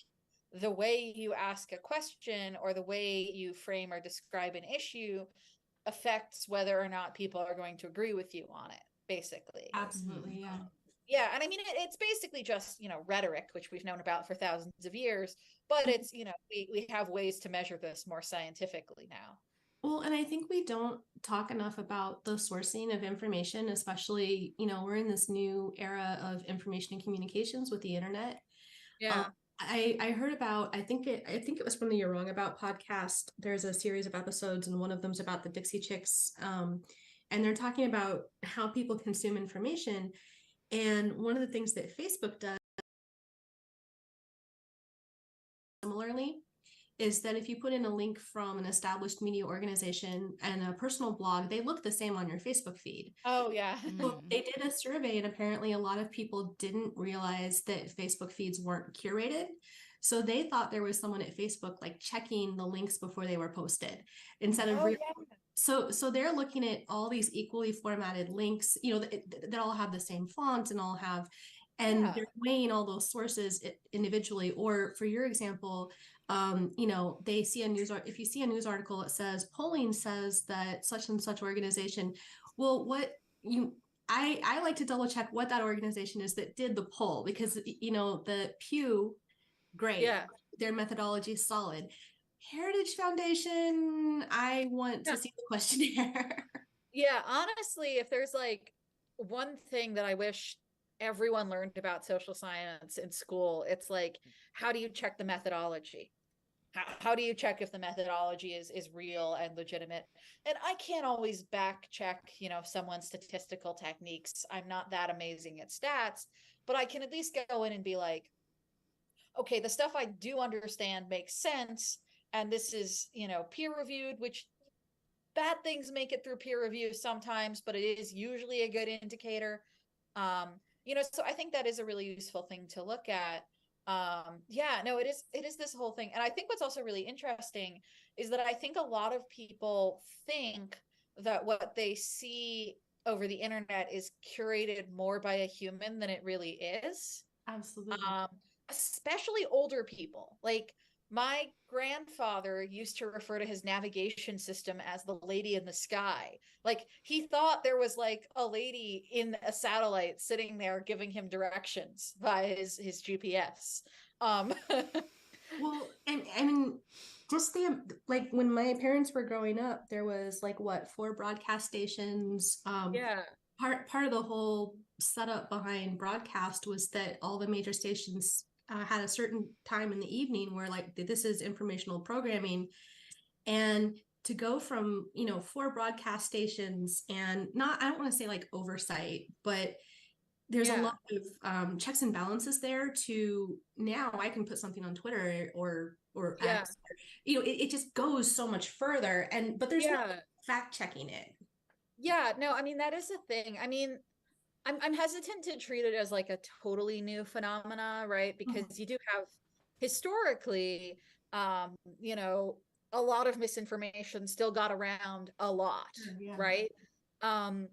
the way you ask a question or the way you frame or describe an issue affects whether or not people are going to agree with you on it, basically. Mm-hmm. Absolutely, yeah. Yeah, and I mean it's basically just, rhetoric, which we've known about for thousands of years, but it's, we have ways to measure this more scientifically now. Well, and I think we don't talk enough about the sourcing of information, especially, we're in this new era of information and communications with the internet. Um, Yeah. I heard about I think it was from the You're Wrong About podcast. There's a series of episodes, and one of them's about the Dixie Chicks. And they're talking about how people consume information. And one of the things that Facebook does similarly is that if you put in a link from an established media organization and a personal blog, they look the same on your Facebook feed. Oh yeah. Well, Mm-hmm. they did a survey, and apparently a lot of people didn't realize that Facebook feeds weren't curated. So they thought there was someone at Facebook like checking the links before they were posted instead of Oh yeah. so they're looking at all these equally formatted links, that all have the same font and all have, and Yeah. they're weighing all those sources individually. Or for your example, they see a if you see a news article that says polling says that such and such organization, well, what you I like to double check what that organization is that did the poll, because the Pew, great, Yeah. their methodology is solid. Heritage Foundation, I want Yeah. to see the questionnaire. Yeah, honestly, if there's like one thing that I wish everyone learned about social science in school, it's like, how do you check the methodology? how do you check if the methodology is real and legitimate? And I can't always back check, someone's statistical techniques. I'm not that amazing at stats, but I can at least go in and be like, okay, the stuff I do understand makes sense, and this is, peer reviewed, which bad things make it through peer review sometimes, but it is usually a good indicator. So I think that is a really useful thing to look at. Yeah, no, it is this whole thing. And I think what's also really interesting is that I think a lot of people think that what they see over the internet is curated more by a human than it really is. Absolutely. um, Especially older people. Like my grandfather used to refer to his navigation system as the lady in the sky. Like he thought there was like a lady in a satellite sitting there giving him directions by his GPS. Um, Well, and I mean, just like when my parents were growing up, there was like what, four broadcast stations. yeah, Part of the whole setup behind broadcast was that all the major stations had a certain time in the evening where like this is informational programming, and to go from four broadcast stations and not, I don't want to say like oversight, but there's a yeah, lot of checks and balances there. To now I can put something on Twitter or yeah, X, it just goes so much further, but there's no yeah, fact checking it. yeah. No, I mean that is the thing. I mean, I'm hesitant to treat it as like a totally new phenomena, right? Because you do have historically, um, you know, a lot of misinformation still got around a lot, Yeah. right? Um,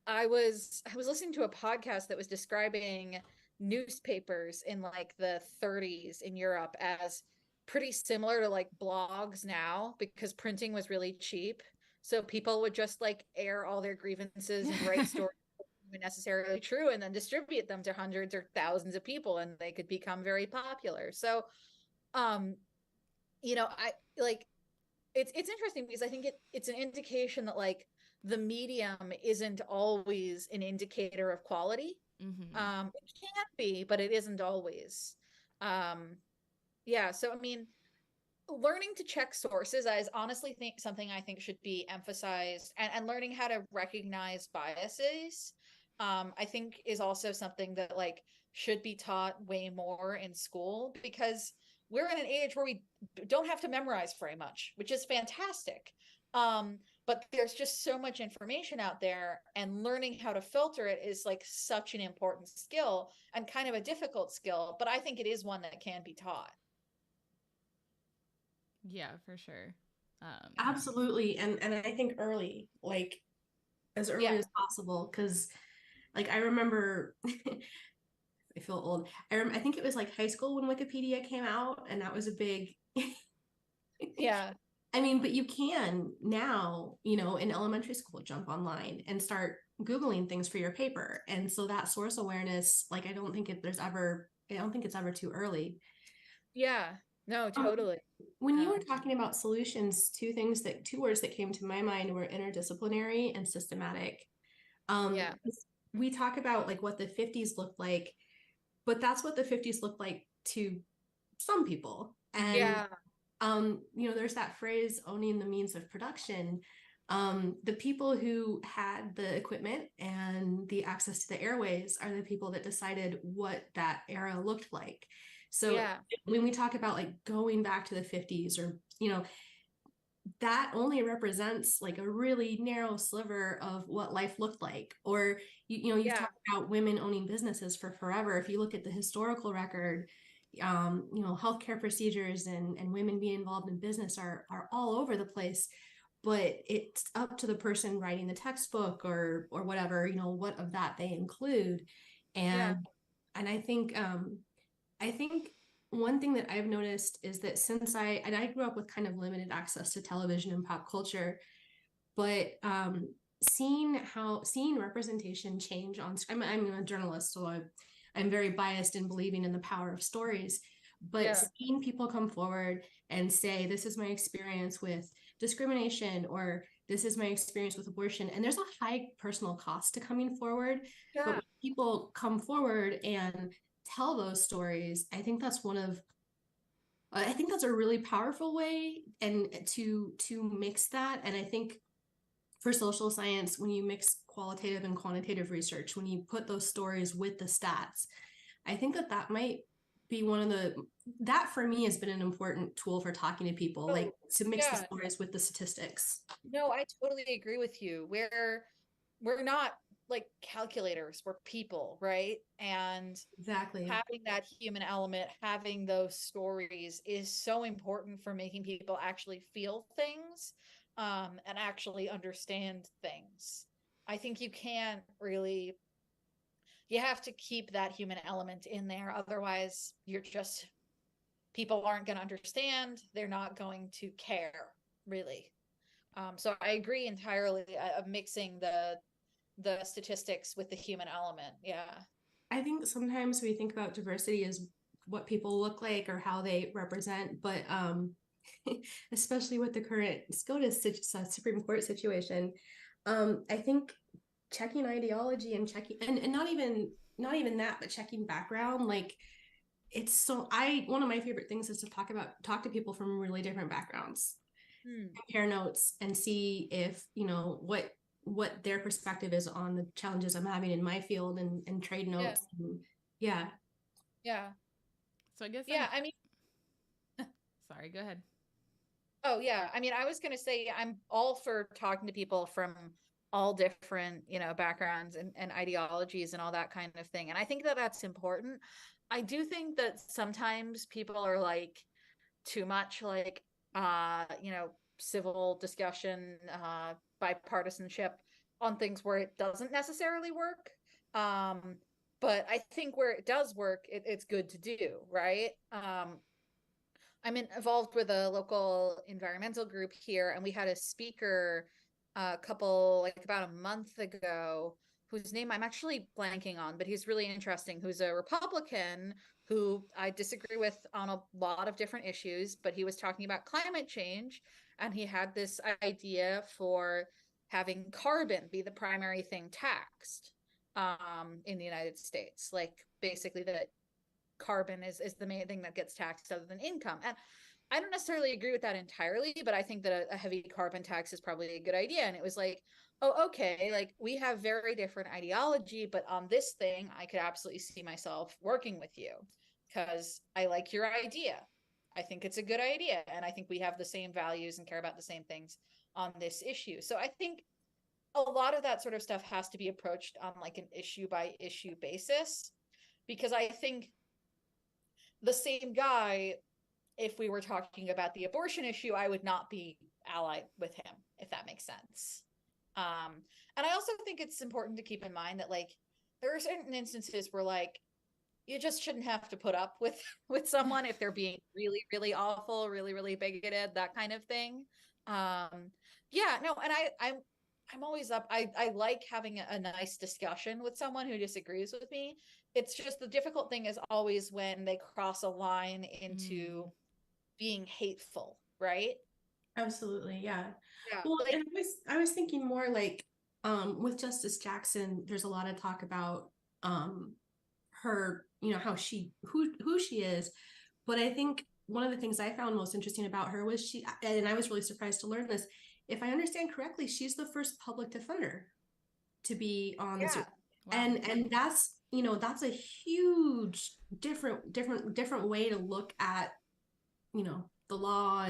I was listening to a podcast that was describing newspapers in like the 30s in Europe as pretty similar to like blogs now because printing was really cheap. So people would just like air all their grievances and write stories necessarily true and then distribute them to hundreds or thousands of people and they could become very popular. So um I like it's interesting because I think it's an indication that like the medium isn't always an indicator of quality. Mm-hmm. It can be, but it isn't always. Yeah, so I mean, learning to check sources is honestly think something I think should be emphasized, and learning how to recognize biases, I think is also something that like should be taught way more in school because we're in an age where we don't have to memorize very much, which is fantastic. But there's just so much information out there, and learning how to filter it is like such an important skill and kind of a difficult skill, but I think it is one that can be taught. Yeah, for sure. Um, Absolutely. And I think early, like as early Yeah. as possible, because like I remember I feel old. I think it was like high school when Wikipedia came out, and that was a big Yeah. I mean, but you can now, in elementary school, jump online and start Googling things for your paper. And so that source awareness, like, I don't think it's ever too early. Yeah. No, Um, totally. when you were Um, talking about solutions, two words that came to my mind were interdisciplinary and systematic. yeah. We talk about like what the 50s looked like, but that's what the 50s looked like to some people. And Yeah. there's that phrase, owning the means of production. The people who had the equipment and the access to the airways are the people that decided what that era looked like. So Yeah. when we talk about like going back to the 50s, or that only represents like a really narrow sliver of what life looked like. Or you've Yeah. talked about women owning businesses for forever. If you look at the historical record, healthcare procedures and women being involved in business are all over the place. But it's up to the person writing the textbook or whatever, what of that they include. Yeah. And I think one thing that I've noticed is that since I grew up with kind of limited access to television and pop culture, but seeing representation change on I'm a journalist, so I'm very biased in believing in the power of stories. But Yeah. seeing people come forward and say, this is my experience with discrimination, or this is my experience with abortion, and there's a high personal cost to coming forward. But Yeah. when people come forward and tell those stories, I think that's one of I think that's a really powerful way and to mix that. And I think for social science, when you mix qualitative and quantitative research, when you put those stories with the stats, I think that might be one of that for me has been an important tool for talking to people, like to mix the Yeah. stories with the statistics. No, I totally agree with you. We're not like calculators, we're people, right? And Exactly. having that human element, having those stories is so important for making people actually feel things, and actually understand things. I think you can't really, you have to keep that human element in there. Otherwise, you're just, people aren't going to understand. They're not going to care, really. So I agree entirely of mixing the statistics with the human element. Yeah. I think sometimes we think about diversity as what people look like or how they represent, but especially with the current SCOTUS Supreme Court situation, I think checking ideology and checking and not even that, but checking background, like it's so I one of my favorite things is to talk to people from really different backgrounds, compare notes and see if what their perspective is on the challenges I'm having in my field and trade Yeah. notes. And yeah. Yeah. So I guess Yeah. I mean, sorry, go ahead. oh yeah. I mean, I was going to say I'm all for talking to people from all different, backgrounds and ideologies and all that kind of thing. And I think that that's important. I do think that sometimes people are like too much like civil discussion, bipartisanship on things where it doesn't necessarily work. Um, but I think where it does work, it's good to do, right? I'm involved with a local environmental group here, and we had a speaker a couple, like about a month ago, whose name I'm actually blanking on, but he's really interesting, who's a Republican who I disagree with on a lot of different issues, but he was talking about climate change, and he had this idea for having carbon be the primary thing taxed in the United States. Like basically that carbon is the main thing that gets taxed other than income. And I don't necessarily agree with that entirely, but I think that a heavy carbon tax is probably a good idea. And it was like, oh, okay, like we have very different ideology, but on this thing, I could absolutely see myself working with you because I like your idea. I think it's a good idea. And I think we have the same values and care about the same things on this issue. So I think a lot of that sort of stuff has to be approached on like an issue by issue basis, because I think the same guy, if we were talking about the abortion issue, I would not be allied with him, if that makes sense. And I also think it's important to keep in mind that like there are certain instances where like you just shouldn't have to put up with someone if they're being really, really awful, really, really bigoted, that kind of thing. Yeah, no, and I'm always up. I like having a nice discussion with someone who disagrees with me. It's just the difficult thing is always when they cross a line into being hateful, right? Absolutely, yeah. Yeah, Well, like and I was thinking more like with Justice Jackson, there's a lot of talk about her, how who she is. But I think one of the things I found most interesting about her was and I was really surprised to learn this. If I understand correctly, she's the first public defender to be on the yeah. Wow. and that's a huge different way to look at the law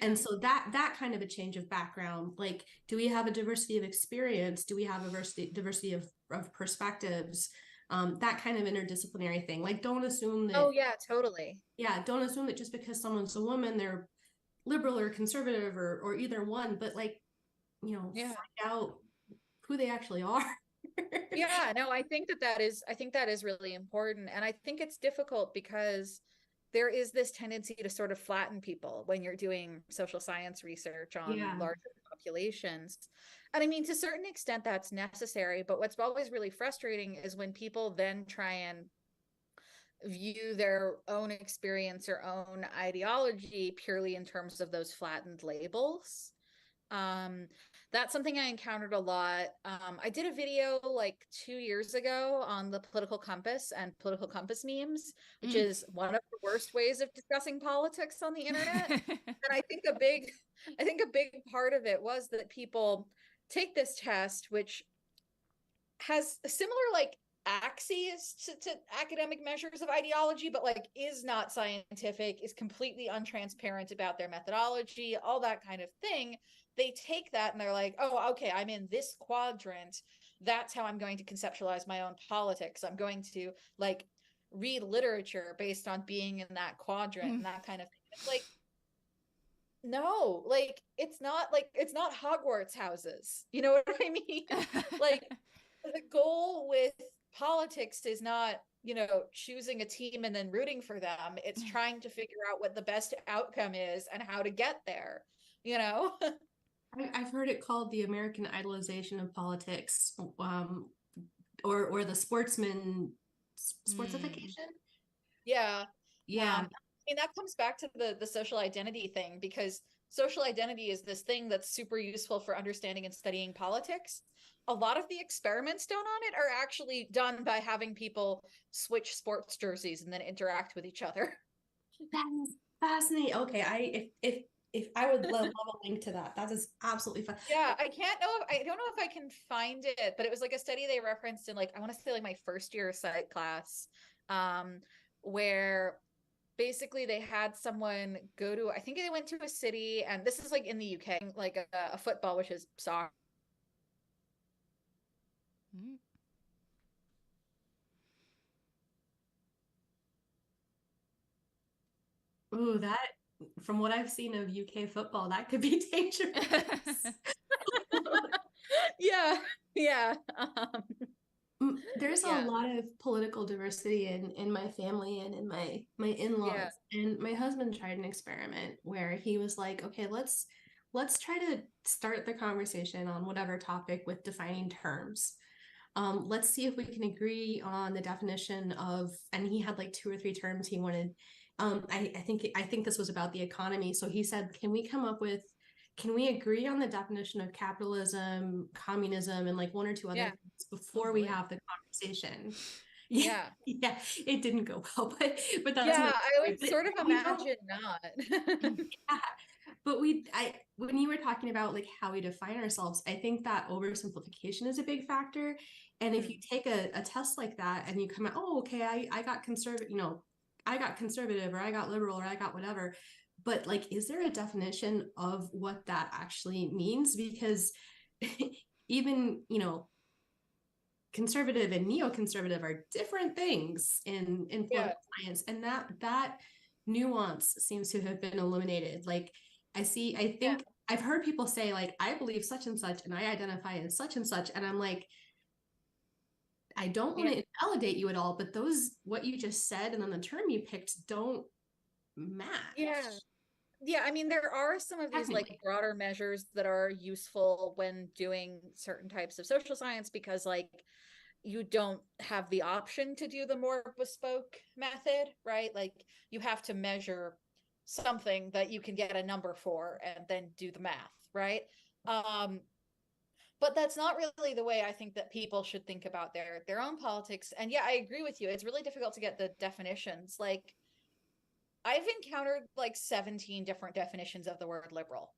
and so that kind of a change of background, like, do we have a diversity of experience, do we have a diversity of perspectives, that kind of interdisciplinary thing, like don't assume that Oh yeah, totally. don't assume that just because someone's a woman they're liberal or conservative or either one, but like Yeah. find out who they actually are. Yeah, no, I think that is really important. And I think it's difficult because there is this tendency to sort of flatten people when you're doing social science research on Yeah. larger populations. And I mean, to a certain extent, that's necessary. But what's always really frustrating is when people then try and view their own experience or own ideology purely in terms of those flattened labels. That's something I encountered a lot. I did a video like 2 years ago on the political compass and political compass memes, which is one of the worst ways of discussing politics on the internet. And I think a big part of it was that people take this test, which has similar like axes to academic measures of ideology, but like is not scientific, is completely untransparent about their methodology, all that kind of thing. They take that and they're like, oh, okay, I'm in this quadrant. That's how I'm going to conceptualize my own politics. I'm going to like read literature based on being in that quadrant and that kind of thing. It's like, no, like it's not Hogwarts houses. You know what I mean? Like the goal with politics is not, choosing a team and then rooting for them. It's trying to figure out what the best outcome is and how to get there, you know? I've heard it called the American idolization of politics, or the sportsification. Yeah. Yeah. I mean, that comes back to the social identity thing, because social identity is this thing that's super useful for understanding and studying politics. A lot of the experiments done on it are actually done by having people switch sports jerseys and then interact with each other. That is fascinating. Okay, if I would love a link to that. That is absolutely fun. Yeah, I don't know if I can find it, but it was like a study they referenced in like, I want to say like my first year psych class, where basically they had someone go to, I think they went to a city, and this is like in the UK, like a football, which is soccer. Ooh, that, from what I've seen of UK football, that could be dangerous. Yeah. There's a lot of political diversity in my family and in my in-laws. And my husband tried an experiment where he was like, okay, let's try to start the conversation on whatever topic with defining terms. Let's see if we can agree on the definition of, and he had like 2 or 3 terms he wanted. I think this was about the economy. So he said, can we agree on the definition of capitalism, communism, and like 1 or 2 other things before we have the conversation? Yeah, it didn't go well, but that's I would sort of imagine not. Yeah. But when you were talking about like how we define ourselves, I think that oversimplification is a big factor. And if you take a test like that and you come out, oh, okay, I got conservative, I got conservative, or I got liberal, or I got whatever. But like, is there a definition of what that actually means? Because even, conservative and neoconservative are different things in political science. And that nuance seems to have been eliminated. Like I think I've heard people say like, I believe such and such, and I identify as such and such. And I'm like, I don't want to invalidate you at all, but what you just said and then the term you picked don't match. Yeah, I mean, there are some of these like broader measures that are useful when doing certain types of social science, because like you don't have the option to do the more bespoke method, right? Like you have to measure something that you can get a number for and then do the math, right? But that's not really the way I think that people should think about their own politics. And yeah, I agree with you. It's really difficult to get the definitions. Like I've encountered like 17 different definitions of the word liberal.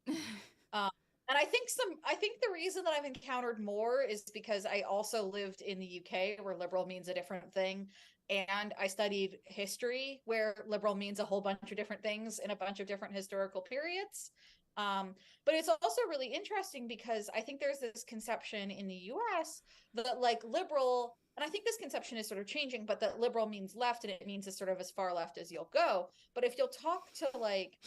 And I think the reason that I've encountered more is because I also lived in the UK, where liberal means a different thing. And I studied history, where liberal means a whole bunch of different things in a bunch of different historical periods. But it's also really interesting because I think there's this conception in the US that like liberal, and I think this conception is sort of changing, but that liberal means left, and it means as sort of as far left as you'll go. But if you'll talk to like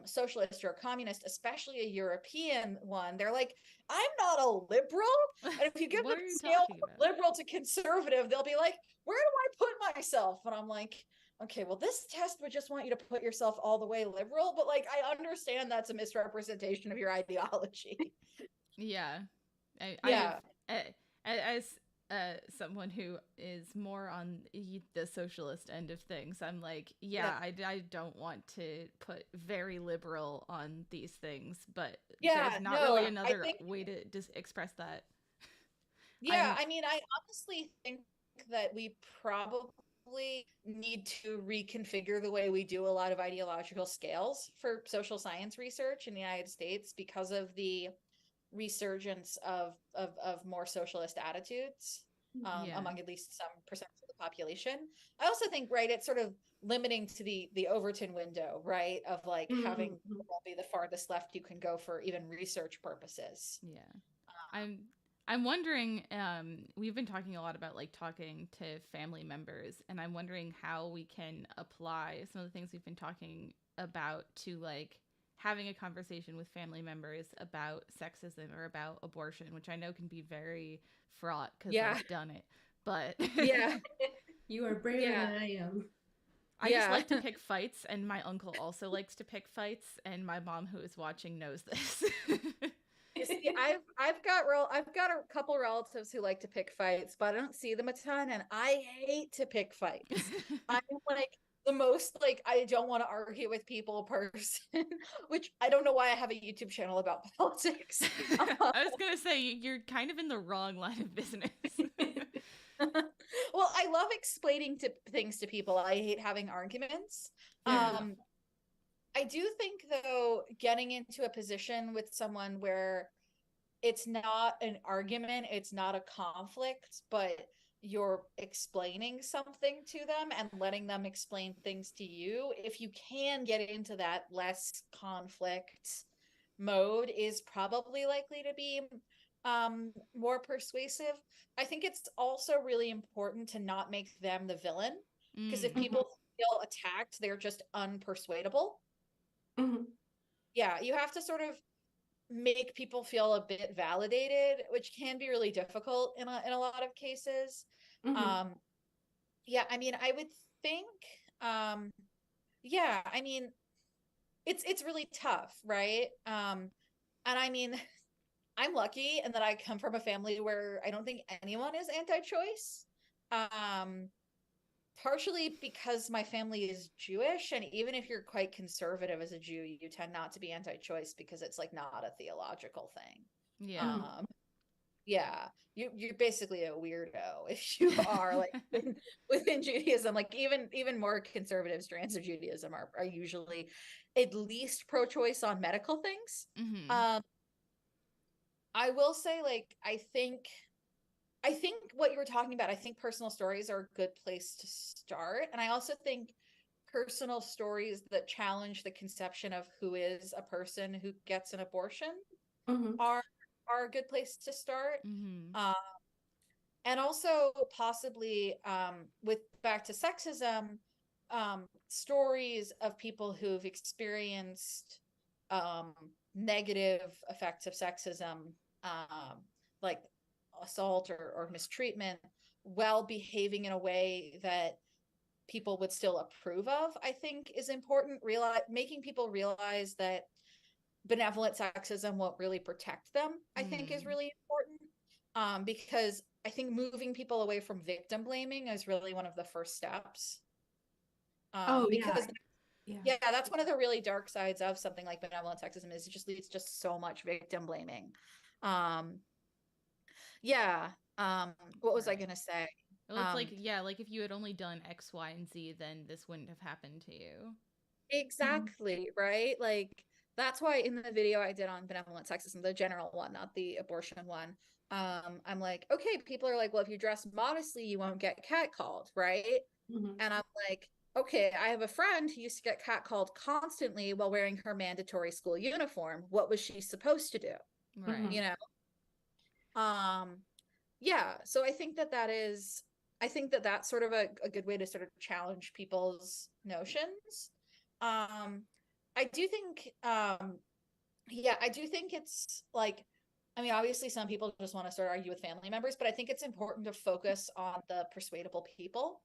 socialist or a communist, especially a European one, they're like, I'm not a liberal. And if you give them a scale from liberal to conservative, they'll be like, where do I put myself? And I'm like, okay, well, this test would just want you to put yourself all the way liberal, but like I understand that's a misrepresentation of your ideology. Yeah. Yeah. As someone who is more on the socialist end of things, I'm like, I don't want to put very liberal on these things, but there's not really another way to just express that. I mean, I honestly think that we probably need to reconfigure the way we do a lot of ideological scales for social science research in the United States because of the resurgence of more socialist attitudes among at least some percent of the population. I also think, right, it's sort of limiting to the Overton window, right, of like having be the farthest left you can go for even research purposes. I'm wondering, we've been talking a lot about like talking to family members, and I'm wondering how we can apply some of the things we've been talking about to like having a conversation with family members about sexism or about abortion, which I know can be very fraught because I've done it. But you are braver than I am. I just like to pick fights, and my uncle also likes to pick fights, and my mom, who is watching, knows this. See, I've got a couple relatives who like to pick fights, but I don't see them a ton, and I hate to pick fights. I'm like the most like I don't want to argue with people person, which I don't know why I have a YouTube channel about politics. I was gonna say you're kind of in the wrong line of business. Well, I love explaining things to people. I hate having arguments. I do think, though, getting into a position with someone where it's not an argument, it's not a conflict, but you're explaining something to them and letting them explain things to you, if you can get into that less conflict mode, is probably likely to be more persuasive. I think it's also really important to not make them the villain, because if people feel attacked, they're just unpersuadable. You have to sort of make people feel a bit validated, which can be really difficult in a lot of cases. I mean, I would think I mean, it's really tough, right? And I mean, I'm lucky in that I come from a family where I don't think anyone is anti-choice. Partially because my family is Jewish, and even if you're quite conservative as a Jew, you tend not to be anti-choice because it's like not a theological thing. You're basically a weirdo if you are like within Judaism. Like even more conservative strands of Judaism are usually at least pro-choice on medical things. I will say, like, I think what you were talking about, I think personal stories are a good place to start. And I also think personal stories that challenge the conception of who is a person who gets an abortion are a good place to start. And also possibly with back to sexism, stories of people who've experienced negative effects of sexism, like assault or mistreatment, while behaving in a way that people would still approve of, I think is important. Making people realize that benevolent sexism won't really protect them, I think is really important. Because I think moving people away from victim blaming is really one of the first steps. Because that's one of the really dark sides of something like benevolent sexism, is it just leads just so much victim blaming. What was I gonna say? Well, it's like if you had only done X, Y, and Z, then this wouldn't have happened to you. Exactly, right? Like that's why in the video I did on benevolent sexism, the general one, not the abortion one, I'm like, okay, people are like, well, if you dress modestly, you won't get catcalled, right? And I'm like, okay, I have a friend who used to get catcalled constantly while wearing her mandatory school uniform. What was she supposed to do? Right. You know? So I think that's sort of a good way to sort of challenge people's notions. I do think it's like, I mean, obviously some people just want to sort of argue with family members, but I think it's important to focus on the persuadable people.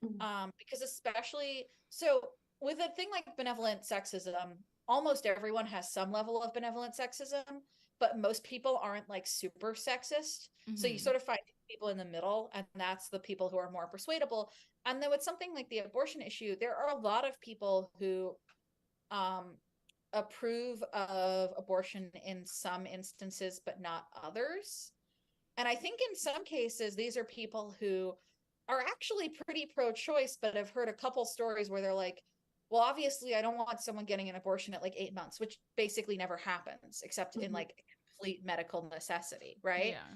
Because especially so with a thing like benevolent sexism, almost everyone has some level of benevolent sexism, but most people aren't like super sexist. So you sort of find people in the middle, and that's the people who are more persuadable. And then with something like the abortion issue, there are a lot of people who approve of abortion in some instances, but not others. And I think in some cases, these are people who are actually pretty pro-choice, but have heard a couple stories where they're like, well, obviously, I don't want someone getting an abortion at like 8 months, which basically never happens except in like complete medical necessity, right? Yeah.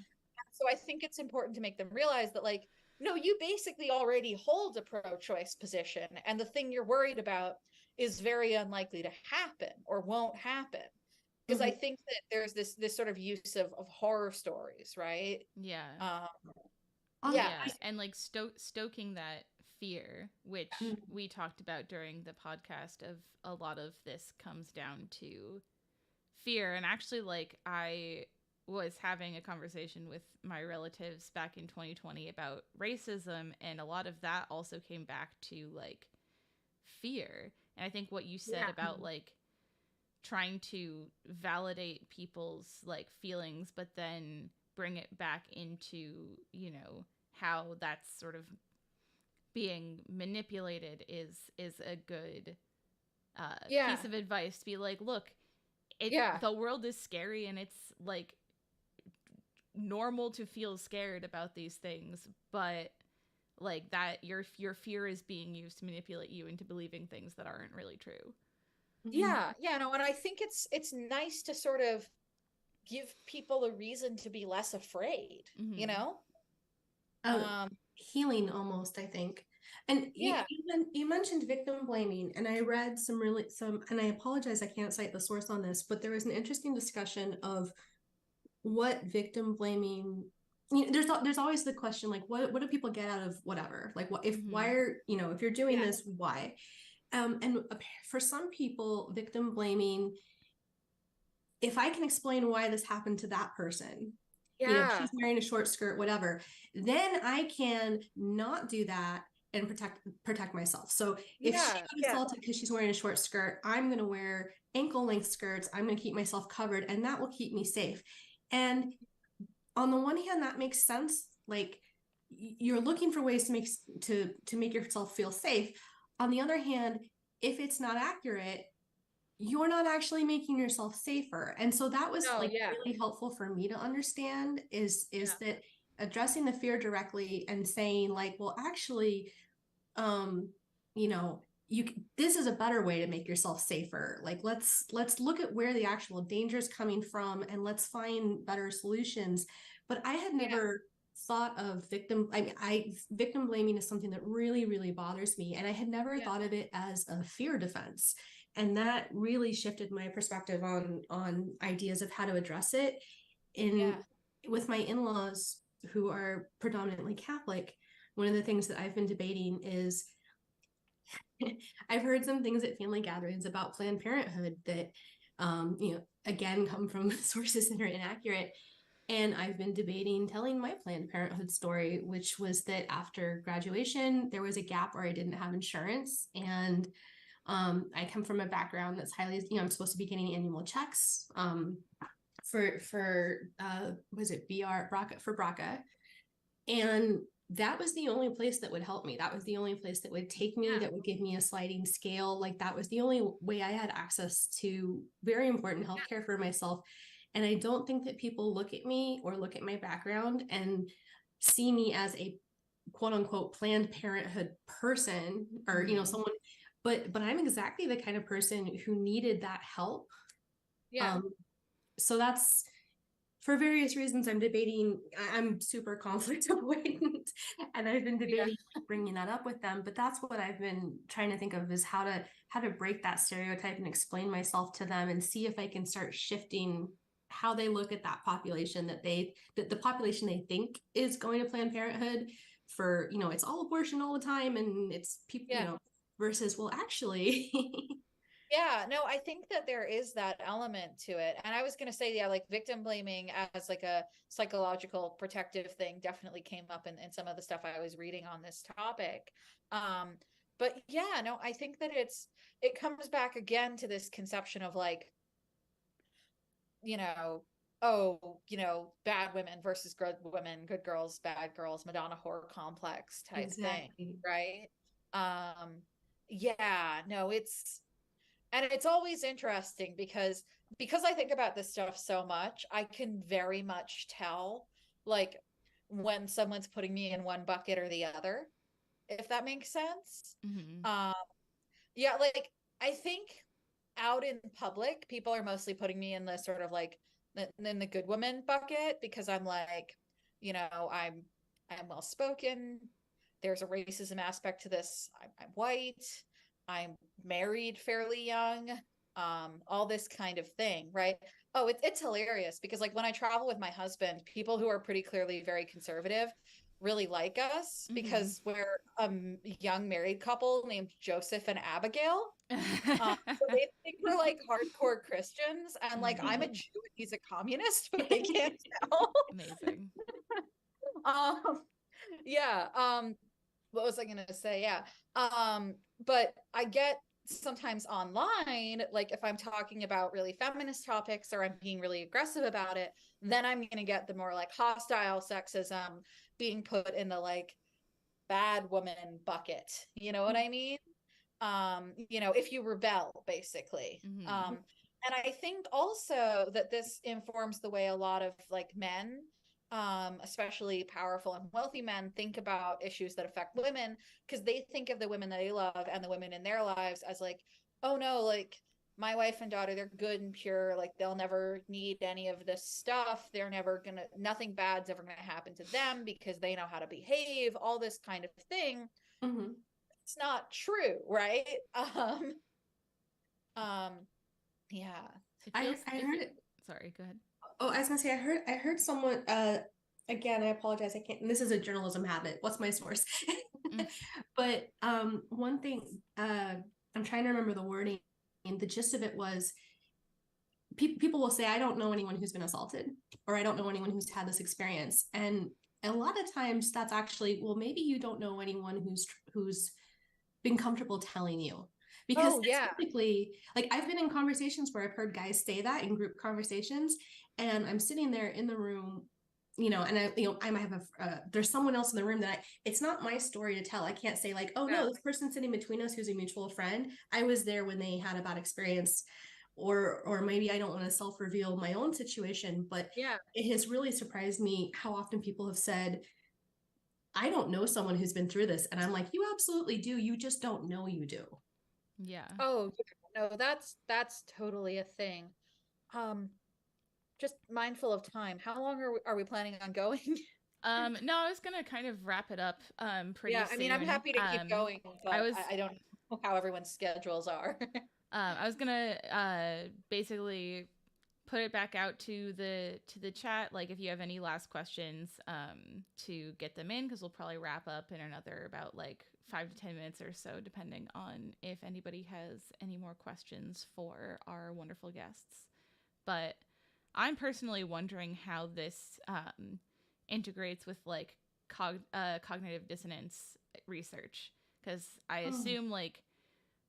So I think it's important to make them realize that, like, no, you basically already hold a pro-choice position, and the thing you're worried about is very unlikely to happen or won't happen. Because I think that there's this sort of use of horror stories, right? Yeah. Yeah. Yeah, and like stoking that fear, which we talked about during the podcast, of a lot of this comes down to fear. And actually, like, I was having a conversation with my relatives back in 2020 about racism, and a lot of that also came back to like fear. And I think what you said about like trying to validate people's like feelings, but then bring it back into, you know, how that's sort of being manipulated is a good piece of advice, to be like, look, the world is scary, and it's like normal to feel scared about these things, but like that your fear is being used to manipulate you into believing things that aren't really true. Yeah, no, and I think it's nice to sort of give people a reason to be less afraid, you know? Healing almost, I think. And you mentioned victim blaming, and I read and I apologize, I can't cite the source on this, but there was an interesting discussion of what victim blaming, you know, there's always the question, like, what do people get out of whatever? Like, what if why are, you know, if you're doing this, why? And for some people, victim blaming, if I can explain why this happened to that person, you know, she's wearing a short skirt, whatever, then I can not do that and protect myself. So if she got assaulted because she's wearing a short skirt, I'm going to wear ankle length skirts. I'm going to keep myself covered, and that will keep me safe. And on the one hand, that makes sense. Like, you're looking for ways to make yourself feel safe. On the other hand, if it's not accurate, you're not actually making yourself safer. And so that was really helpful for me to understand is that addressing the fear directly and saying, like, well, actually, you know, this is a better way to make yourself safer. Like, let's look at where the actual danger is coming from, and let's find better solutions. But I had never thought of victim blaming is something that really, really bothers me. And I had never thought of it as a fear defense. And that really shifted my perspective on ideas of how to address it. With my in-laws, who are predominantly Catholic, one of the things that I've been debating is I've heard some things at family gatherings about Planned Parenthood that, you know, again, come from sources that are inaccurate. And I've been debating telling my Planned Parenthood story, which was that after graduation, there was a gap where I didn't have insurance. And I come from a background that's highly, you know, I'm supposed to be getting annual checks for was it BRCA for BRCA. And that was the only place that would help me. That was the only place that would take me, that would give me a sliding scale. Like, that was the only way I had access to very important healthcare for myself. And I don't think that people look at me or look at my background and see me as a quote unquote Planned Parenthood person, or, you know, someone, but I'm exactly the kind of person who needed that help. So that's, for various reasons, I'm super conflict avoidant, and I've been debating bringing that up with them. But that's what I've been trying to think of, is how to break that stereotype and explain myself to them, and see if I can start shifting how they look at that population, that the population they think is going to Planned Parenthood for, you know, it's all abortion all the time, and it's people, you know, versus, well, actually. Yeah, no, I think that there is that element to it. And I was going to say, like, victim blaming as like a psychological protective thing definitely came up in some of the stuff I was reading on this topic. But yeah, no, I think that it comes back again to this conception of, like, you know, oh, bad women versus good women, good girls, bad girls, Madonna horror complex type thing, Exactly. right? Yeah, no, it's always interesting because I think about this stuff so much, I can very much tell like when someone's putting me in one bucket or the other, if that makes sense. Mm-hmm. Um, yeah, like I think out in public, people are mostly putting me in the sort of like in the good woman bucket because I'm like, I'm well spoken. There's a racism aspect to this. I'm white. I'm married fairly young. All this kind of thing, right? Oh, it's hilarious because like when I travel with my husband, people who are pretty clearly very conservative really like us Mm-hmm. because we're a young married couple named Joseph and Abigail. So they think we're like hardcore Christians, and like I'm a Mm-hmm. Jew and he's a communist, but they can't tell. Amazing. um, yeah. What was I gonna say? Yeah. But I get sometimes online, like if I'm talking about really feminist topics or I'm being really aggressive about it, then I'm gonna get the more like hostile sexism being put in the like bad woman bucket. You know what I mean? If you rebel, basically. Mm-hmm. And I think also that this informs the way a lot of like men, especially powerful and wealthy men, think about issues that affect women because they think of the women that they love and the women in their lives as like, oh no, like my wife and daughter, they're good and pure, like they'll never need any of this stuff, they're never gonna, nothing bad's ever gonna happen to them because they know how to behave, all this kind of thing. Mhm. It's not true, right? Um, yeah. It I feels I if heard it, it. sorry, go ahead. Oh, I was gonna say I heard someone again, I apologize, I can't, and this is a journalism habit. What's my source? Mm. But one thing, I'm trying to remember the wording, and the gist of it was people will say, I don't know anyone who's been assaulted, or I don't know anyone who's had this experience. And a lot of times that's actually, well, maybe you don't know anyone who's been comfortable telling you. Because Oh yeah. typically, like I've been in conversations where I've heard guys say that in group conversations, and I'm sitting there in the room, and I might have there's someone else in the room that it's not my story to tell. I can't say like, oh Yeah. no, this person sitting between us who's a mutual friend, I was there when they had a bad experience, or maybe I don't want to self-reveal my own situation, but Yeah. it has really surprised me how often people have said, I don't know someone who's been through this. And I'm like, you absolutely do. You just don't know you do. Yeah. Oh no, that's totally a thing. Um, just mindful of time. How long are we planning on going? No, I was gonna kind of wrap it up pretty Yeah, I mean, I'm soon. happy to keep going, I but was I don't know how everyone's schedules are. I was gonna basically put it back out to the chat, like if you have any last questions, to get them in, because we'll probably wrap up in another about like 5 to 10 minutes or so, depending on if anybody has any more questions for our wonderful guests. But I'm personally wondering how this integrates with like cognitive dissonance research, because I Oh, assume like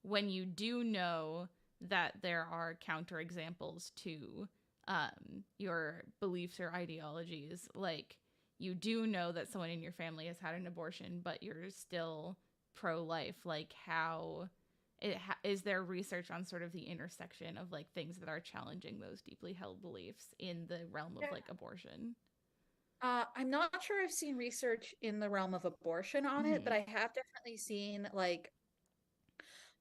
when you do know that there are counterexamples to your beliefs or ideologies, like you do know that someone in your family has had an abortion, but you're still pro-life. Like, how is there research on sort of the intersection of like things that are challenging those deeply held beliefs in the realm of Yeah. like abortion? I'm not sure I've seen research in the realm of abortion on it, but Mm-hmm. I have definitely seen like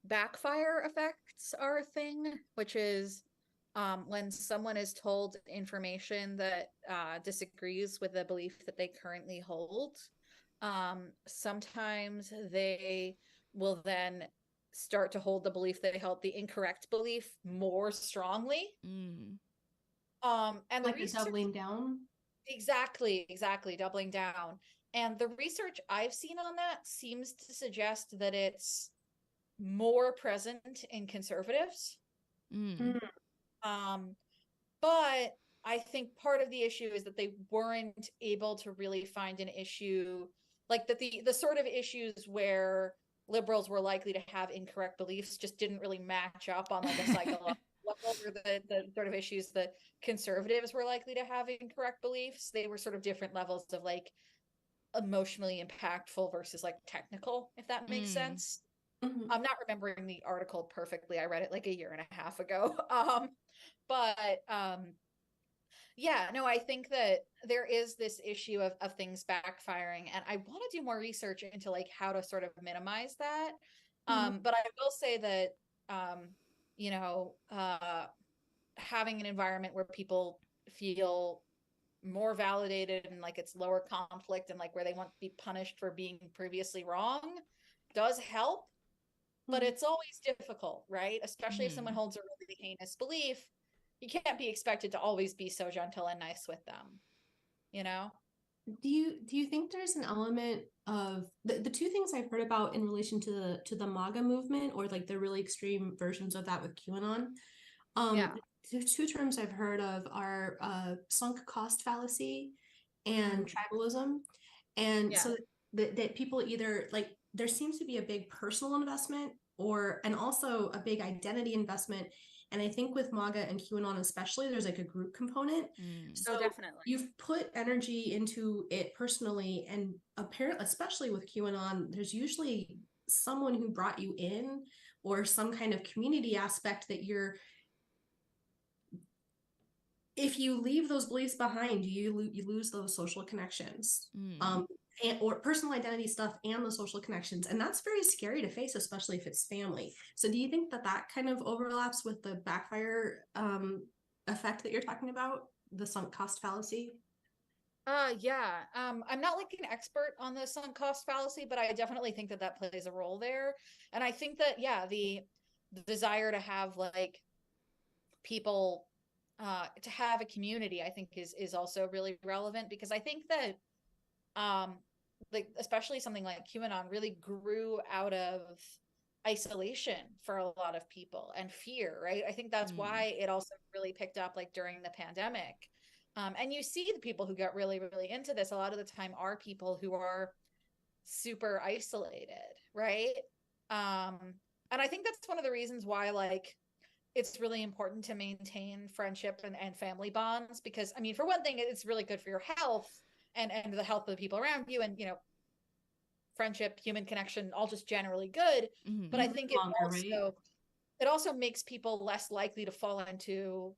backfire effects are a thing, which is when someone is told information that disagrees with the belief that they currently hold. Sometimes they will then start to hold the belief they held, the incorrect belief, more strongly. Mm. And the like a research, doubling down. exactly, doubling down. And the research I've seen on that seems to suggest that it's more present in conservatives. Mm. Mm. Um, but I think part of the issue is that they weren't able to really find an issue like that the sort of issues where liberals were likely to have incorrect beliefs just didn't really match up on like a level were the sort of issues that conservatives were likely to have incorrect beliefs. They were sort of different levels of like emotionally impactful versus like technical, if that makes sense. Mhm. I'm not remembering the article perfectly. I read it like a year and a half ago. But yeah, no, I think that there is this issue of things backfiring, and I want to do more research into like how to sort of minimize that. Mhm. But I will say that you know, having an environment where people feel more validated and like it's lower conflict and like where they want to be punished for being previously wrong does help, but Mhm. it's always difficult, right? Especially if someone Mm-hmm. holds a really heinous belief, you can't be expected to always be so gentle and nice with them, you know? Do you think there's an element of the two things I've heard about in relation to the MAGA movement, or like the really extreme versions of that with QAnon? Yeah. The two terms I've heard of are sunk cost fallacy and Mm. tribalism. And Yeah. so that people either like there seems to be a big personal investment or and also a big identity investment. And I think with MAGA and QAnon especially, there's like a group component. Mm. Oh, So definitely. you've put energy into it personally, and apparently, especially with QAnon, there's usually someone who brought you in or some kind of community aspect that you're if you leave those beliefs behind, you lose those social connections, Mm. or personal identity stuff and the social connections, and that's very scary to face, especially if it's family. So, do you think that that kind of overlaps with the backfire effect that you're talking about, the sunk cost fallacy? Yeah. I'm not like an expert on the sunk cost fallacy, but I definitely think that that plays a role there. And I think that, yeah, the desire to have like people to have a community, I think is also really relevant because I think that um like especially something like QAnon really grew out of isolation for a lot of people and fear, right? I think that's Mm. why it also really picked up like during the pandemic. And you see the people who got really, really into this a lot of the time are people who are super isolated, right? Um, and I think that's one of the reasons why like it's really important to maintain friendship and family bonds because I mean, for one thing, it's really good for your health and the health of the people around you and you know friendship, human connection, all just generally good. But Mm-hmm. I You live think longer, right? it also makes people less likely to fall into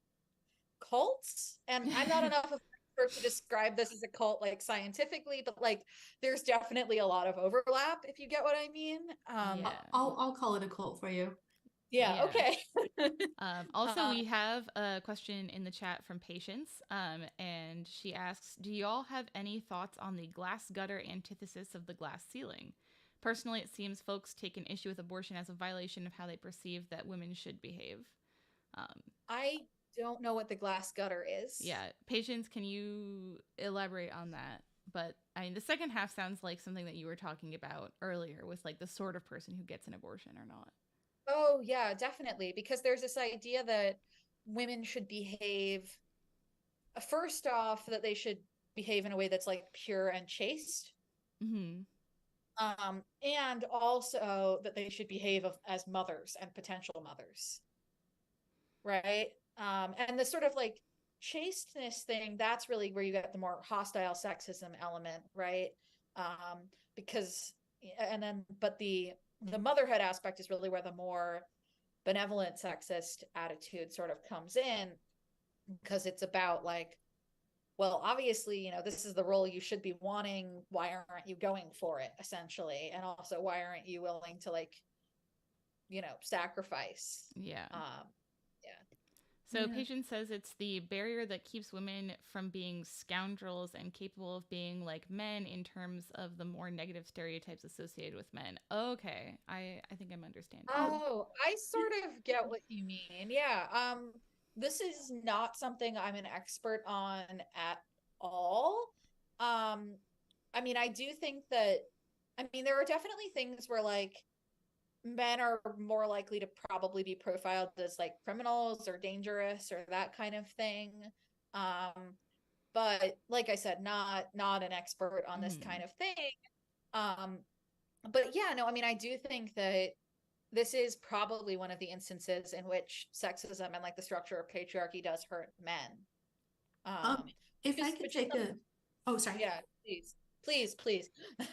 cults. And I'm not enough of an expert to describe this as a cult like scientifically, but like there's definitely a lot of overlap if you get what I mean. Yeah. I'll call it a cult for you. Yeah, Yeah. okay. Also, uh, we have a question in the chat from Patience, and she asks, "Do y'all have any thoughts on the glass gutter antithesis of the glass ceiling? Personally, it seems folks take an issue with abortion as a violation of how they perceive that women should behave." Um, I don't know what the glass gutter is. yeah, Patience, can you elaborate on that? But I mean, the second half sounds like something that you were talking about earlier, with like the sort of person who gets an abortion or not. Oh, yeah, definitely. Because there's this idea that women should behave, first off, that they should behave in a way that's like pure and chaste. Mm-hmm. And also that they should behave as mothers and potential mothers, right? And the sort of like chasteness thing, that's really where you get the more hostile sexism element, right? Because and then but the motherhood aspect is really where the more benevolent sexist attitude sort of comes in because it's about like well obviously you know this is the role you should be wanting, why aren't you going for it essentially, and also why aren't you willing to like you know sacrifice. Yeah. um yeah. So Yeah. Patience says it's the barrier that keeps women from being scoundrels and capable of being like men in terms of the more negative stereotypes associated with men. Okay, I think I'm understanding now. Oh, I sort of get what you mean. Yeah. This is not something I'm an expert on at all. Um, I mean, I do think that, I mean, there are definitely things where like men are more likely to probably be profiled as like criminals or dangerous or that kind of thing. Um, but like I said, not an expert on this Mm-hmm. kind of thing. Um, but yeah, no, I mean, I do think that this is probably one of the instances in which sexism and like the structure of patriarchy does hurt men. Um, if I could Which is take a, oh, sorry. yeah, please.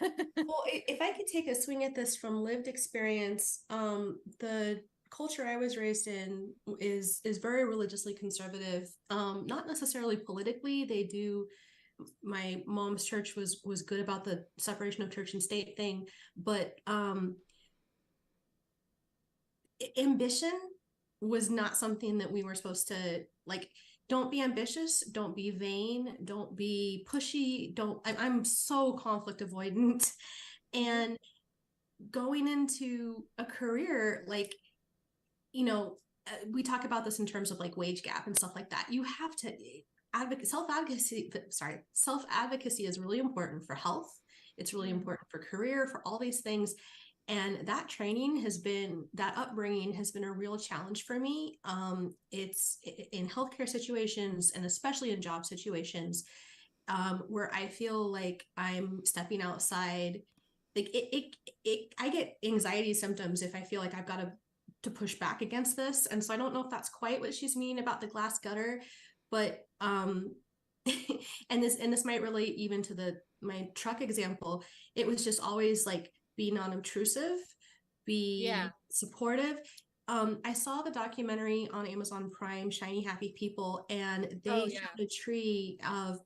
Well, if I could take a swing at this from lived experience, the culture I was raised in is very religiously conservative. Not necessarily politically. They do. My mom's church was good about the separation of church and state thing, but ambition was not something that we were supposed to like. Don't be ambitious, don't be vain, don't be pushy, don't I'm so conflict avoidant. And going into a career, like, you know, we talk about this in terms of like wage gap and stuff like that. You have to self advocacy is really important for health. It's really important for career, for all these things. And that that upbringing has been a real challenge for me. It's in healthcare situations and especially in job situations, where I feel like I'm stepping outside. Like I get anxiety symptoms if I feel like I've got to push back against this. And so I don't know if that's quite what she's meaning about the glass gutter, but and this might relate even to my truck example. It was just always like, be non-obtrusive, be supportive. I saw the documentary on Amazon Prime, Shiny Happy People, and they showed a tree of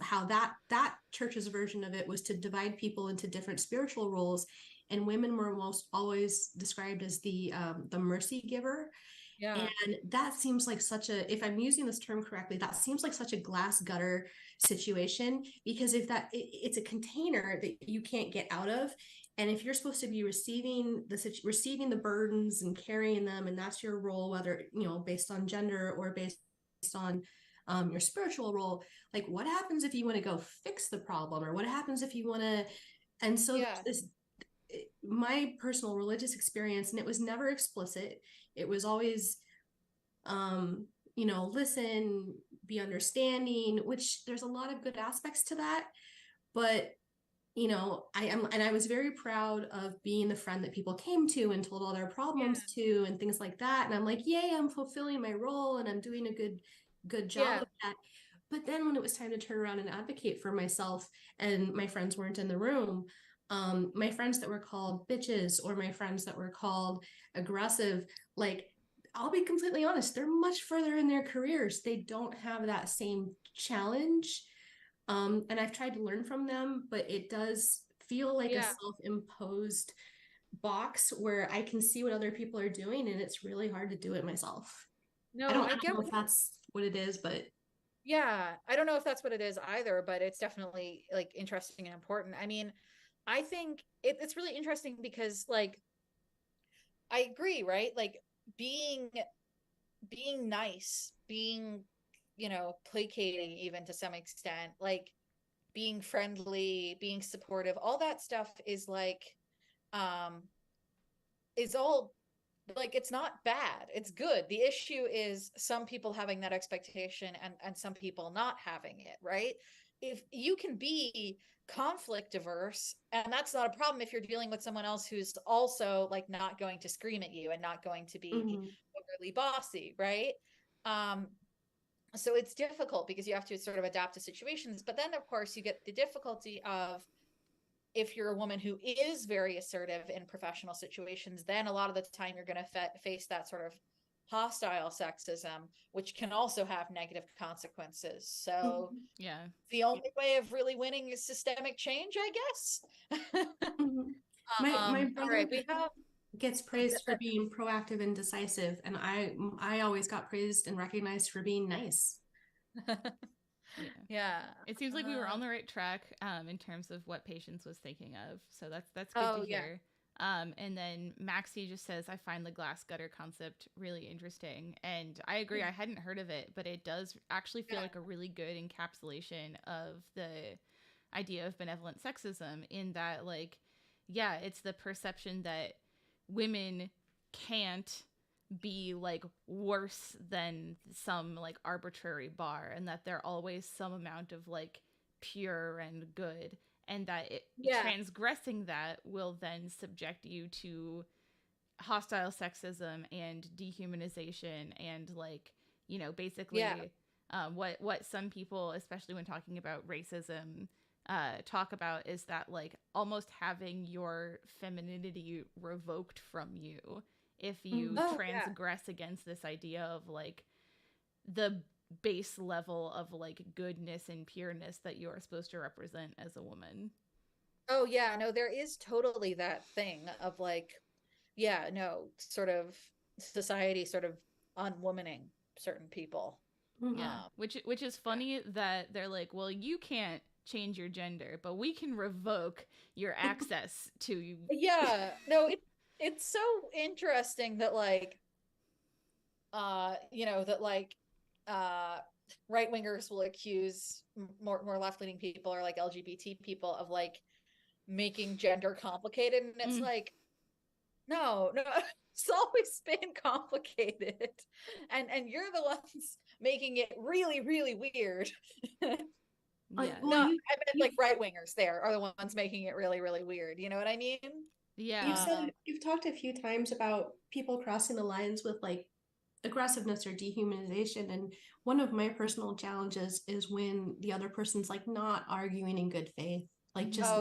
how that church's version of it was to divide people into different spiritual roles, and women were almost always described as the mercy giver. Yeah. And that seems like if I'm using this term correctly, that seems like such a glass gutter situation, because if it's a container that you can't get out of. And if you're supposed to be receiving the burdens and carrying them, and that's your role, whether, based on gender or based on your spiritual role, like what happens if you want to go fix the problem, or what happens if you want to, and so my personal religious experience, and it was never explicit. It was always, listen, be understanding, which there's a lot of good aspects to that. But, I was very proud of being the friend that people came to and told all their problems to and things like that. And I'm like, yay, I'm fulfilling my role and I'm doing a good job of that. But then when it was time to turn around and advocate for myself, and my friends weren't in the room, my friends that were called bitches, or my friends that were called aggressive, like, I'll be completely honest, they're much further in their careers. They don't have that same challenge. And I've tried to learn from them, but it does feel like a self-imposed box where I can see what other people are doing, and it's really hard to do it myself. No, I don't know if that's what it is, but yeah, I don't know if that's what it is either, but it's definitely like interesting and important. I mean, I think it's really interesting because like I agree, right? Like being nice, being, placating even to some extent, like being friendly, being supportive, all that stuff is like is all like, it's not bad, it's good. The issue is some people having that expectation and some people not having it, right? If you can be conflict averse, and that's not a problem if you're dealing with someone else who's also like not going to scream at you and not going to be overly bossy, right? So it's difficult because you have to sort of adapt to situations. But then of course you get the difficulty of, if you're a woman who is very assertive in professional situations, then a lot of the time you're going to face that sort of hostile sexism, which can also have negative consequences. So the only way of really winning is systemic change, I guess. My brother we have gets praised for being proactive and decisive, and I always got praised and recognized for being nice. It seems like we were on the right track in terms of what Patience was thinking of, so that's good to hear. And then Maxie just says, I find the glass gutter concept really interesting, and I agree. I hadn't heard of it, but it does actually feel like a really good encapsulation of the idea of benevolent sexism, in that, like, it's the perception that women can't be like worse than some like arbitrary bar, and that they're always some amount of like pure and good, and that transgressing that will then subject you to hostile sexism and dehumanization and like, you know, basically what some people, especially when talking about racism, talk about is that like almost having your femininity revoked from you if you transgress against this idea of like the base level of like goodness and pureness that you are supposed to represent as a woman. Oh yeah, no, there is totally that thing of like, yeah, no, sort of society sort of unwomaning certain people. Yeah, which is funny that they're like, well, you can't change your gender, but we can revoke your access to. Yeah, no, it's so interesting that like, you know, that like, uh, right wingers will accuse more left leaning people or like LGBT people of like making gender complicated, and it's like, no, it's always been complicated, and you're the ones making it really, really weird. Yeah. No, I meant like right wingers there are the ones making it really, really weird. You know what I mean? Yeah. You've talked a few times about people crossing the lines with like aggressiveness or dehumanization, and one of my personal challenges is when the other person's like not arguing in good faith, like just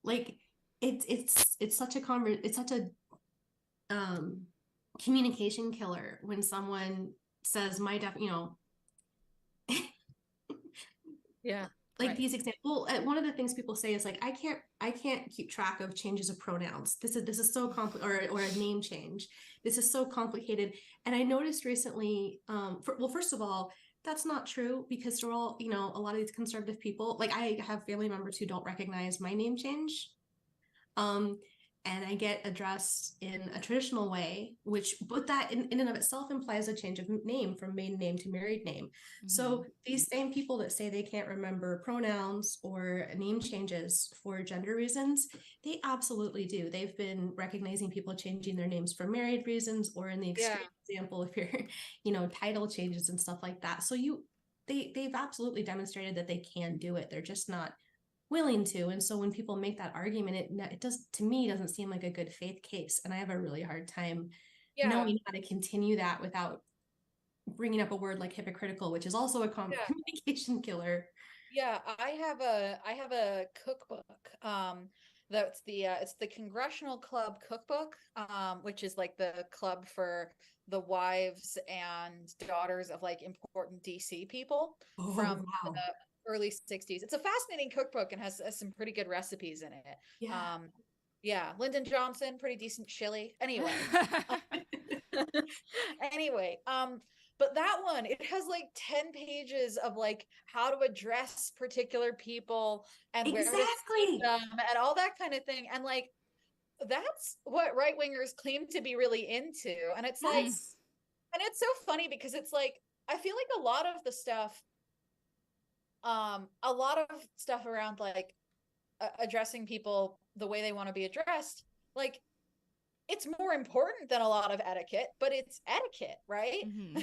like it's such a it's such a communication killer when someone says you know yeah, like these examples. One of the things people say is like, I can't keep track of changes of pronouns. This is so complicated, or a name change. This is so complicated. And I noticed recently, well, first of all, that's not true, because they're all, you know, a lot of these conservative people, like I have family members who don't recognize my name change. And I get addressed in a traditional way, but that in and of itself implies a change of name from maiden name to married name. Mm-hmm. So these same people that say they can't remember pronouns or name changes for gender reasons, they absolutely do. They've been recognizing people changing their names for married reasons, or in the extreme example, if you're, you know, title changes and stuff like that. So they've absolutely demonstrated that they can do it. They're just not willing to. And so when people make that argument, it does, to me, doesn't seem like a good faith case. And I have a really hard time knowing how to continue that without bringing up a word like hypocritical, which is also a communication killer. Yeah, I have a cookbook. That's it's the Congressional Club Cookbook, which is like the club for the wives and daughters of like important DC people from the early 60s. It's a fascinating cookbook and has some pretty good recipes in it. Yeah, Lyndon Johnson, pretty decent chili. Anyway. Anyway, but that one, it has like 10 pages of like how to address particular people and where to see them and all that kind of thing. And like, that's what right wingers claim to be really into. And it's like, and it's so funny because it's like, I feel like a lot of stuff around like addressing people the way they want to be addressed, like it's more important than a lot of etiquette, but it's etiquette, right? Mm-hmm.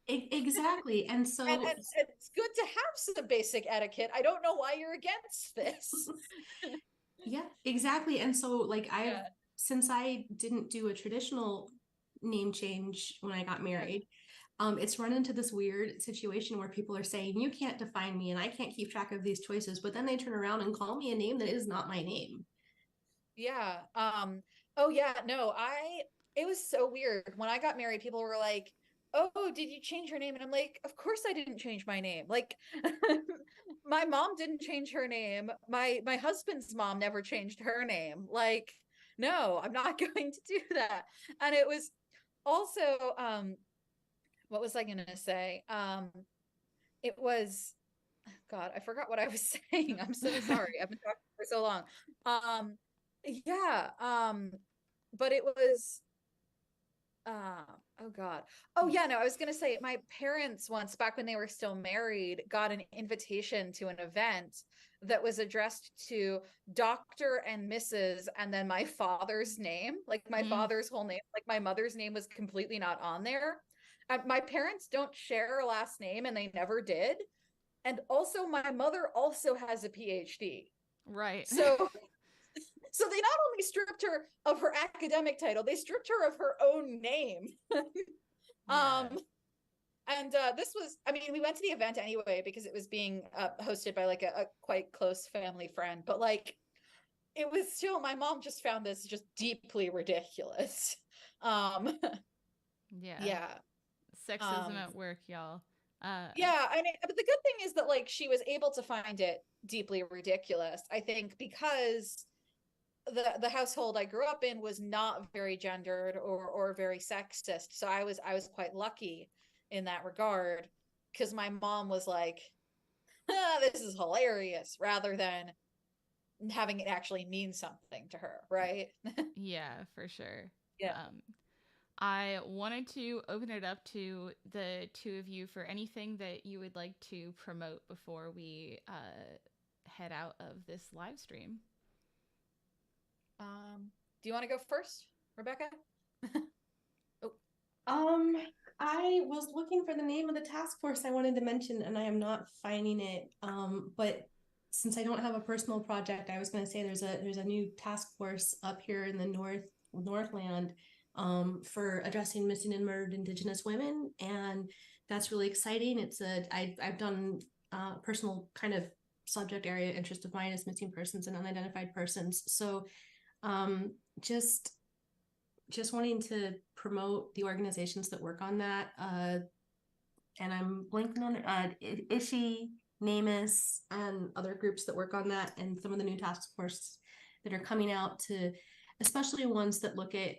Exactly. And so and it's good to have some basic etiquette. I don't know why you're against this. Yeah, exactly. And so like since I didn't do a traditional name change when I got married, it's run into this weird situation where people are saying, you can't define me and I can't keep track of these choices, but then they turn around and call me a name that is not my name. Yeah. Oh yeah, no, it was so weird. When I got married, people were like, oh, did you change your name? And I'm like, of course I didn't change my name. Like my mom didn't change her name. My husband's mom never changed her name. Like, no, I'm not going to do that. And it was also, what was I gonna say? It was, God, I forgot what I was saying. I'm so sorry. I've been talking for so long. But it was, oh God. Oh yeah, no, I was gonna say my parents once, back when they were still married, got an invitation to an event that was addressed to Dr. and Mrs. and then my father's name, like my father's whole name, like my mother's name was completely not on there. My parents don't share a last name and they never did. And also my mother also has a PhD. Right. So So they not only stripped her of her academic title, they stripped her of her own name. Yeah. And this was, I mean, we went to the event anyway because it was being hosted by like a quite close family friend, but like it was still, my mom just found this just deeply ridiculous. Um, Yeah. yeah. Sexism at work, y'all. Yeah, I mean, but the good thing is that like she was able to find it deeply ridiculous. I think because the household I grew up in was not very gendered or very sexist. So I was quite lucky in that regard because my mom was like, this is hilarious, rather than having it actually mean something to her, right? Yeah, for sure. Yeah. I wanted to open it up to the two of you for anything that you would like to promote before we head out of this live stream. Do you want to go first, Rebekah? Oh, I was looking for the name of the task force I wanted to mention, and I am not finding it. But since I don't have a personal project, I was going to say there's a new task force up here in the Northland for addressing missing and murdered Indigenous women, and that's really exciting. I've done personal kind of subject area interest of mine is missing persons and unidentified persons. So just wanting to promote the organizations that work on that. And I'm blanking on Ishi, NamUs, and other groups that work on that, and some of the new task forces that are coming out to, especially ones that look at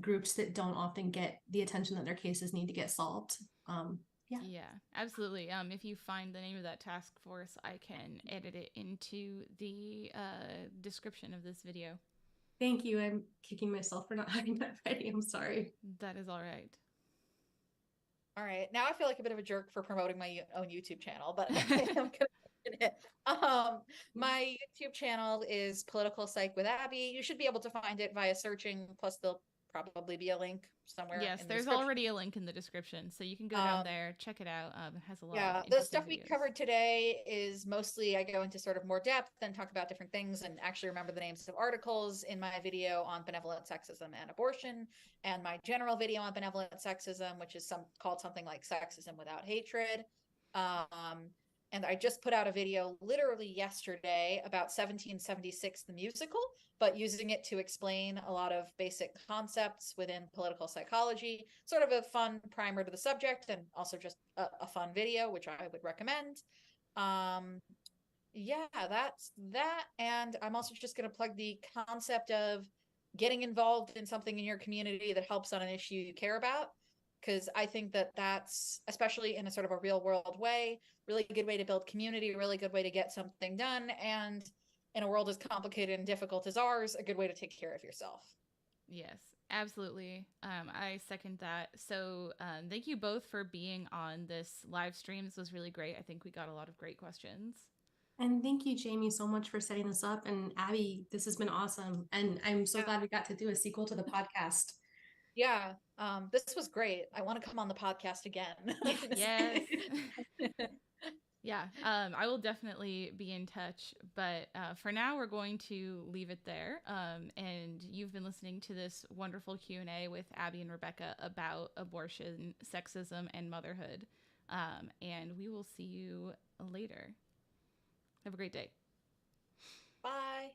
groups that don't often get the attention that their cases need to get solved. Yeah, absolutely. If you find the name of that task force, I can edit it into the description of this video. Thank you. I'm kicking myself for not having that ready. I'm sorry. That is all right. all right. Now I feel like a bit of a jerk for promoting my own YouTube channel, but I'm gonna mention it. My YouTube channel is Political Psych with Abby. You should be able to find it via searching, plus there'll probably be a link somewhere. Yes, in the there's already a link in the description, so you can go down there, check it out. It has a lot of the interesting stuff we videos. covered today is mostly I go into sort of more depth and talk about different things and actually remember the names of articles in my video on benevolent sexism and abortion, and my general video on benevolent sexism, which is called something like Sexism Without Hatred. And I just put out a video literally yesterday about 1776 the musical, but using it to explain a lot of basic concepts within political psychology. Sort of a fun primer to the subject, and also just a fun video, which I would recommend. Yeah, that's that. And I'm also just going to plug the concept of getting involved in something in your community that helps on an issue you care about, because I think that that's, especially in a sort of a real world way, really good way to build community, really good way to get something done, and in a world as complicated and difficult as ours, a good way to take care of yourself. Yes, absolutely. I second that. So thank you both for being on this live stream. This was really great. I think we got a lot of great questions. And thank you, Jamie, so much for setting this up. And Abby, this has been awesome. And I'm so glad we got to do a sequel to the podcast. Yeah, this was great. I want to come on the podcast again. Yes. Yeah, I will definitely be in touch. But for now, we're going to leave it there. And you've been listening to this wonderful Q&A with Abby and Rebekah about abortion, sexism, and motherhood. And we will see you later. Have a great day. Bye.